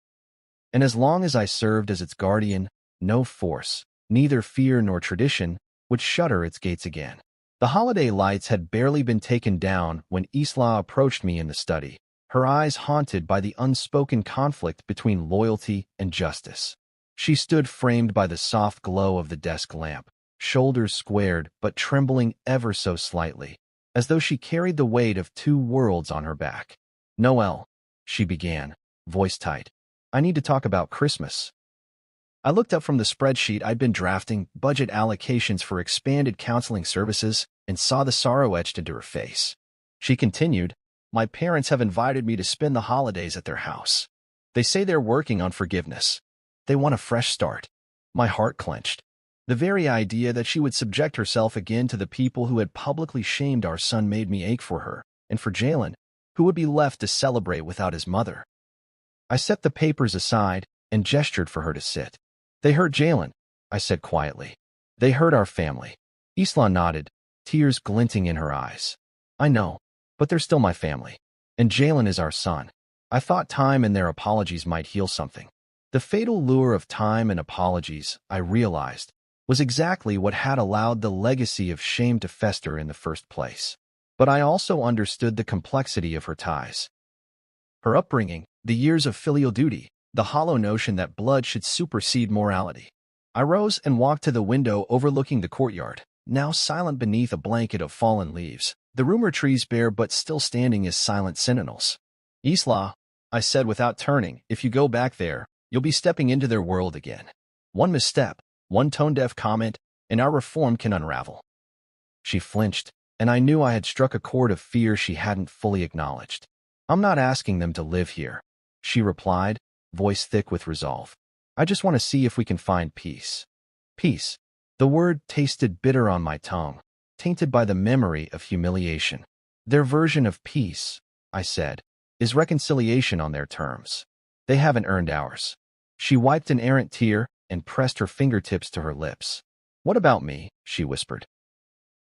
And as long as I served as its guardian, no force, neither fear nor tradition, would shutter its gates again. The holiday lights had barely been taken down when Isla approached me in the study, her eyes haunted by the unspoken conflict between loyalty and justice. She stood framed by the soft glow of the desk lamp, shoulders squared but trembling ever so slightly, as though she carried the weight of two worlds on her back. "Noel," she began, voice tight, "I need to talk about Christmas." I looked up from the spreadsheet I'd been drafting, budget allocations for expanded counseling services, and saw the sorrow etched into her face. She continued, "My parents have invited me to spend the holidays at their house. They say they're working on forgiveness. They want a fresh start." My heart clenched. The very idea that she would subject herself again to the people who had publicly shamed our son made me ache for her, and for Jalen, who would be left to celebrate without his mother. I set the papers aside and gestured for her to sit. "They hurt Jalen," I said quietly. "They hurt our family." Isla nodded, tears glinting in her eyes. "I know, but they're still my family. And Jalen is our son." I thought time and their apologies might heal something. The fatal lure of time and apologies, I realized, was exactly what had allowed the legacy of shame to fester in the first place. But I also understood the complexity of her ties. Her upbringing, the years of filial duty, the hollow notion that blood should supersede morality. I rose and walked to the window overlooking the courtyard, now silent beneath a blanket of fallen leaves, the rumor trees bare but still standing as silent sentinels. "Isla," I said without turning, "if you go back there, you'll be stepping into their world again. One misstep, one tone-deaf comment, and our reform can unravel." She flinched, and I knew I had struck a chord of fear she hadn't fully acknowledged. "I'm not asking them to live here," she replied, voice thick with resolve. "I just want to see if we can find peace." Peace. The word tasted bitter on my tongue, tainted by the memory of humiliation. "Their version of peace," I said, "is reconciliation on their terms. They haven't earned ours." She wiped an errant tear and pressed her fingertips to her lips. "What about me?" she whispered.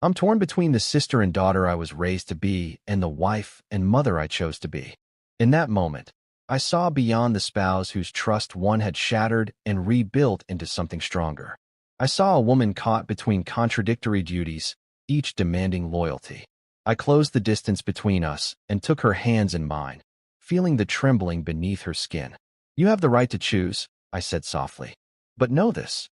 "I'm torn between the sister and daughter I was raised to be and the wife and mother I chose to be." In that moment, I saw beyond the spouse whose trust one had shattered and rebuilt into something stronger. I saw a woman caught between contradictory duties, each demanding loyalty. I closed the distance between us and took her hands in mine, feeling the trembling beneath her skin. "You have the right to choose," I said softly. "But know this.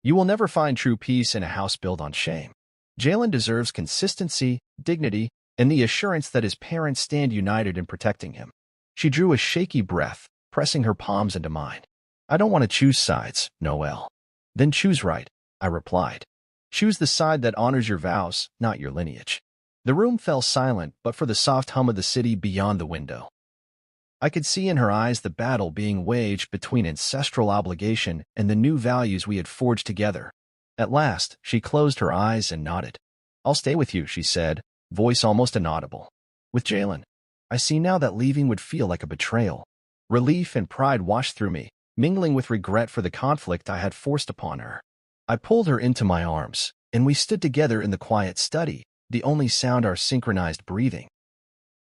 You will never find true peace in a house built on shame. Jalen deserves consistency, dignity, and the assurance that his parents stand united in protecting him." She drew a shaky breath, pressing her palms into mine. "I don't want to choose sides, Noel." "Then choose right," I replied. "Choose the side that honors your vows, not your lineage." The room fell silent but for the soft hum of the city beyond the window. I could see in her eyes the battle being waged between ancestral obligation and the new values we had forged together. At last, she closed her eyes and nodded. "I'll stay with you," she said, voice almost inaudible. "With Jalen. I see now that leaving would feel like a betrayal." Relief and pride washed through me, mingling with regret for the conflict I had forced upon her. I pulled her into my arms, and we stood together in the quiet study, the only sound our synchronized breathing.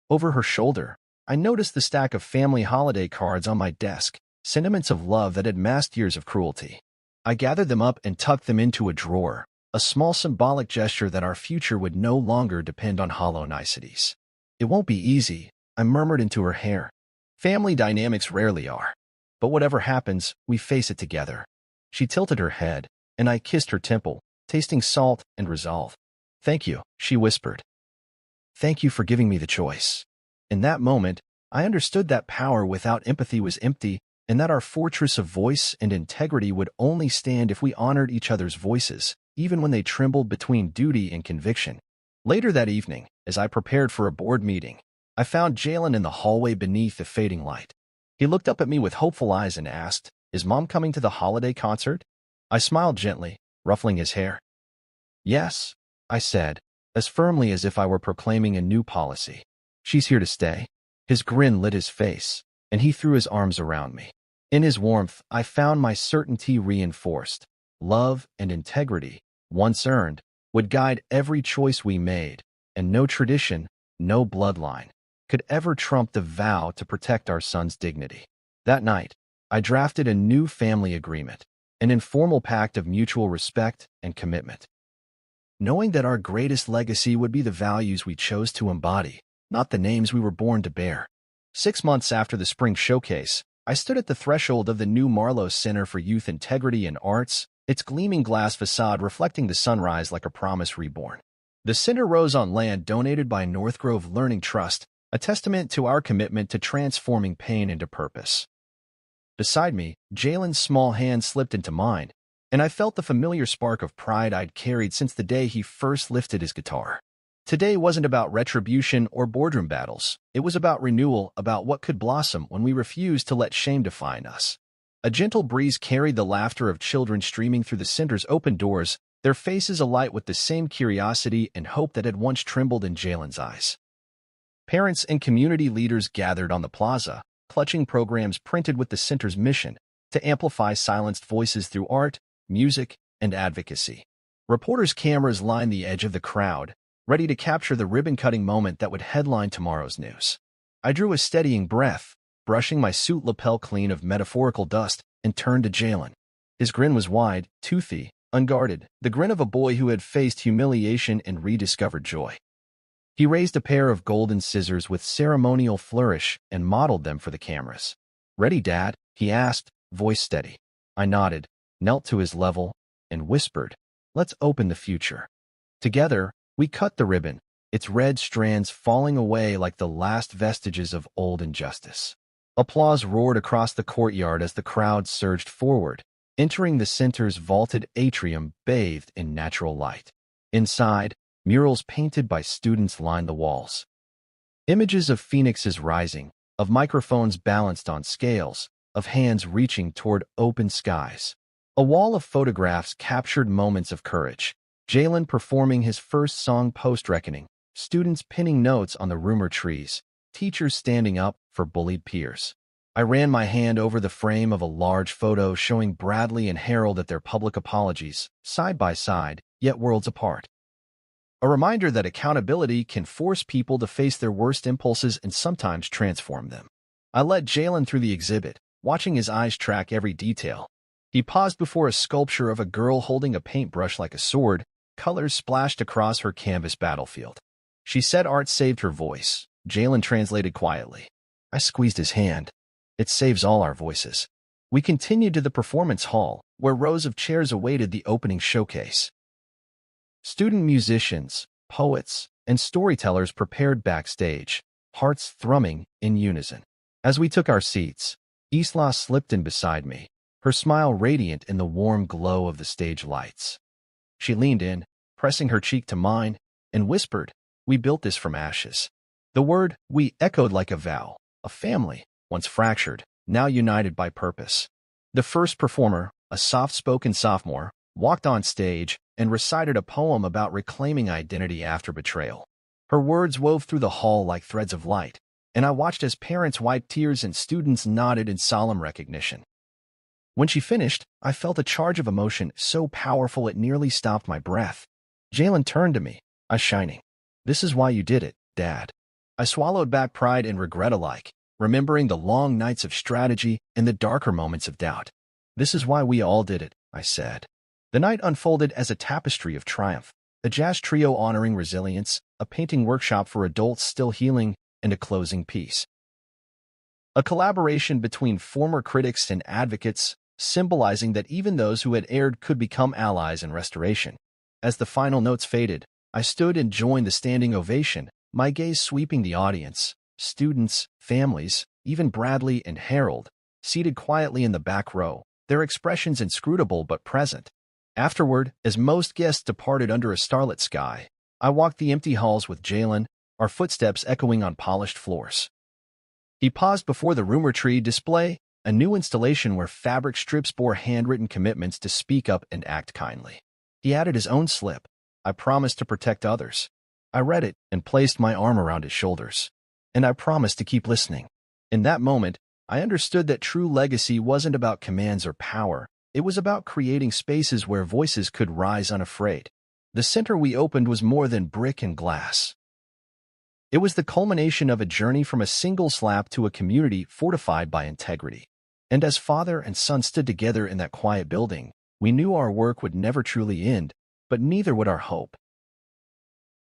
Over her shoulder, I noticed the stack of family holiday cards on my desk, sentiments of love that had masked years of cruelty. I gathered them up and tucked them into a drawer, a small symbolic gesture that our future would no longer depend on hollow niceties. "It won't be easy," I murmured into her hair. "Family dynamics rarely are. But whatever happens, we face it together." She tilted her head, and I kissed her temple, tasting salt and resolve. "Thank you," she whispered. "Thank you for giving me the choice." In that moment, I understood that power without empathy was empty, and that our fortress of voice and integrity would only stand if we honored each other's voices, even when they trembled between duty and conviction. Later that evening, as I prepared for a board meeting, I found Jalen in the hallway beneath the fading light. He looked up at me with hopeful eyes and asked, "Is Mom coming to the holiday concert?" I smiled gently, ruffling his hair. "Yes," I said, as firmly as if I were proclaiming a new policy. "She's here to stay." His grin lit his face, and he threw his arms around me. In his warmth, I found my certainty reinforced. Love and integrity, once earned, would guide every choice we made, and no tradition, no bloodline, could ever trump the vow to protect our son's dignity. That night, I drafted a new family agreement, an informal pact of mutual respect and commitment. Knowing that our greatest legacy would be the values we chose to embody, not the names we were born to bear. 6 months after the spring showcase, I stood at the threshold of the new Marlowe Center for Youth Integrity and Arts, its gleaming glass facade reflecting the sunrise like a promise reborn. The center rose on land donated by North Grove Learning Trust, a testament to our commitment to transforming pain into purpose. Beside me, Jalen's small hand slipped into mine, and I felt the familiar spark of pride I'd carried since the day he first lifted his guitar. Today wasn't about retribution or boardroom battles. It was about renewal, about what could blossom when we refused to let shame define us. A gentle breeze carried the laughter of children streaming through the center's open doors, their faces alight with the same curiosity and hope that had once trembled in Jalen's eyes. Parents and community leaders gathered on the plaza, clutching programs printed with the center's mission to amplify silenced voices through art, music, and advocacy. Reporters' cameras lined the edge of the crowd, ready to capture the ribbon-cutting moment that would headline tomorrow's news. I drew a steadying breath, brushing my suit lapel clean of metaphorical dust, and turned to Jalen. His grin was wide, toothy, unguarded, the grin of a boy who had faced humiliation and rediscovered joy. He raised a pair of golden scissors with ceremonial flourish and modeled them for the cameras. "Ready, Dad?" he asked, voice steady. I nodded, knelt to his level, and whispered, "Let's open the future." Together, we cut the ribbon, its red strands falling away like the last vestiges of old injustice. Applause roared across the courtyard as the crowd surged forward, entering the center's vaulted atrium bathed in natural light. Inside, murals painted by students lined the walls. Images of phoenixes rising, of microphones balanced on scales, of hands reaching toward open skies. A wall of photographs captured moments of courage. Jalen performing his first song post-reckoning, students pinning notes on the rumor trees, teachers standing up for bullied peers. I ran my hand over the frame of a large photo showing Bradley and Harold at their public apologies, side by side, yet worlds apart. A reminder that accountability can force people to face their worst impulses and sometimes transform them. I led Jalen through the exhibit, watching his eyes track every detail. He paused before a sculpture of a girl holding a paintbrush like a sword, colors splashed across her canvas battlefield. She said art saved her voice. Jalen translated quietly. I squeezed his hand. "It saves all our voices." We continued to the performance hall, where rows of chairs awaited the opening showcase. Student musicians, poets, and storytellers prepared backstage, hearts thrumming in unison. As we took our seats, Isla slipped in beside me, her smile radiant in the warm glow of the stage lights. She leaned in, pressing her cheek to mine, and whispered, "We built this from ashes." The word "we" echoed like a vow, a family, once fractured, now united by purpose. The first performer, a soft-spoken sophomore, walked on stage and recited a poem about reclaiming identity after betrayal. Her words wove through the hall like threads of light, and I watched as parents wiped tears and students nodded in solemn recognition. When she finished, I felt a charge of emotion so powerful it nearly stopped my breath. Jalen turned to me, eyes shining. "This is why you did it, Dad." I swallowed back pride and regret alike, remembering the long nights of strategy and the darker moments of doubt. "This is why we all did it," I said. The night unfolded as a tapestry of triumph, a jazz trio honoring resilience, a painting workshop for adults still healing, and a closing piece. A collaboration between former critics and advocates, symbolizing that even those who had erred could become allies in restoration. As the final notes faded, I stood and joined the standing ovation, my gaze sweeping the audience, students, families, even Bradley and Harold, seated quietly in the back row, their expressions inscrutable but present. Afterward, as most guests departed under a starlit sky, I walked the empty halls with Jalen, our footsteps echoing on polished floors. He paused before the rumor tree display, a new installation where fabric strips bore handwritten commitments to speak up and act kindly. He added his own slip. I promised to protect others. I read it and placed my arm around his shoulders. And I promised to keep listening. In that moment, I understood that true legacy wasn't about commands or power. It was about creating spaces where voices could rise unafraid. The center we opened was more than brick and glass. It was the culmination of a journey from a single slab to a community fortified by integrity. And as father and son stood together in that quiet building, we knew our work would never truly end, but neither would our hope.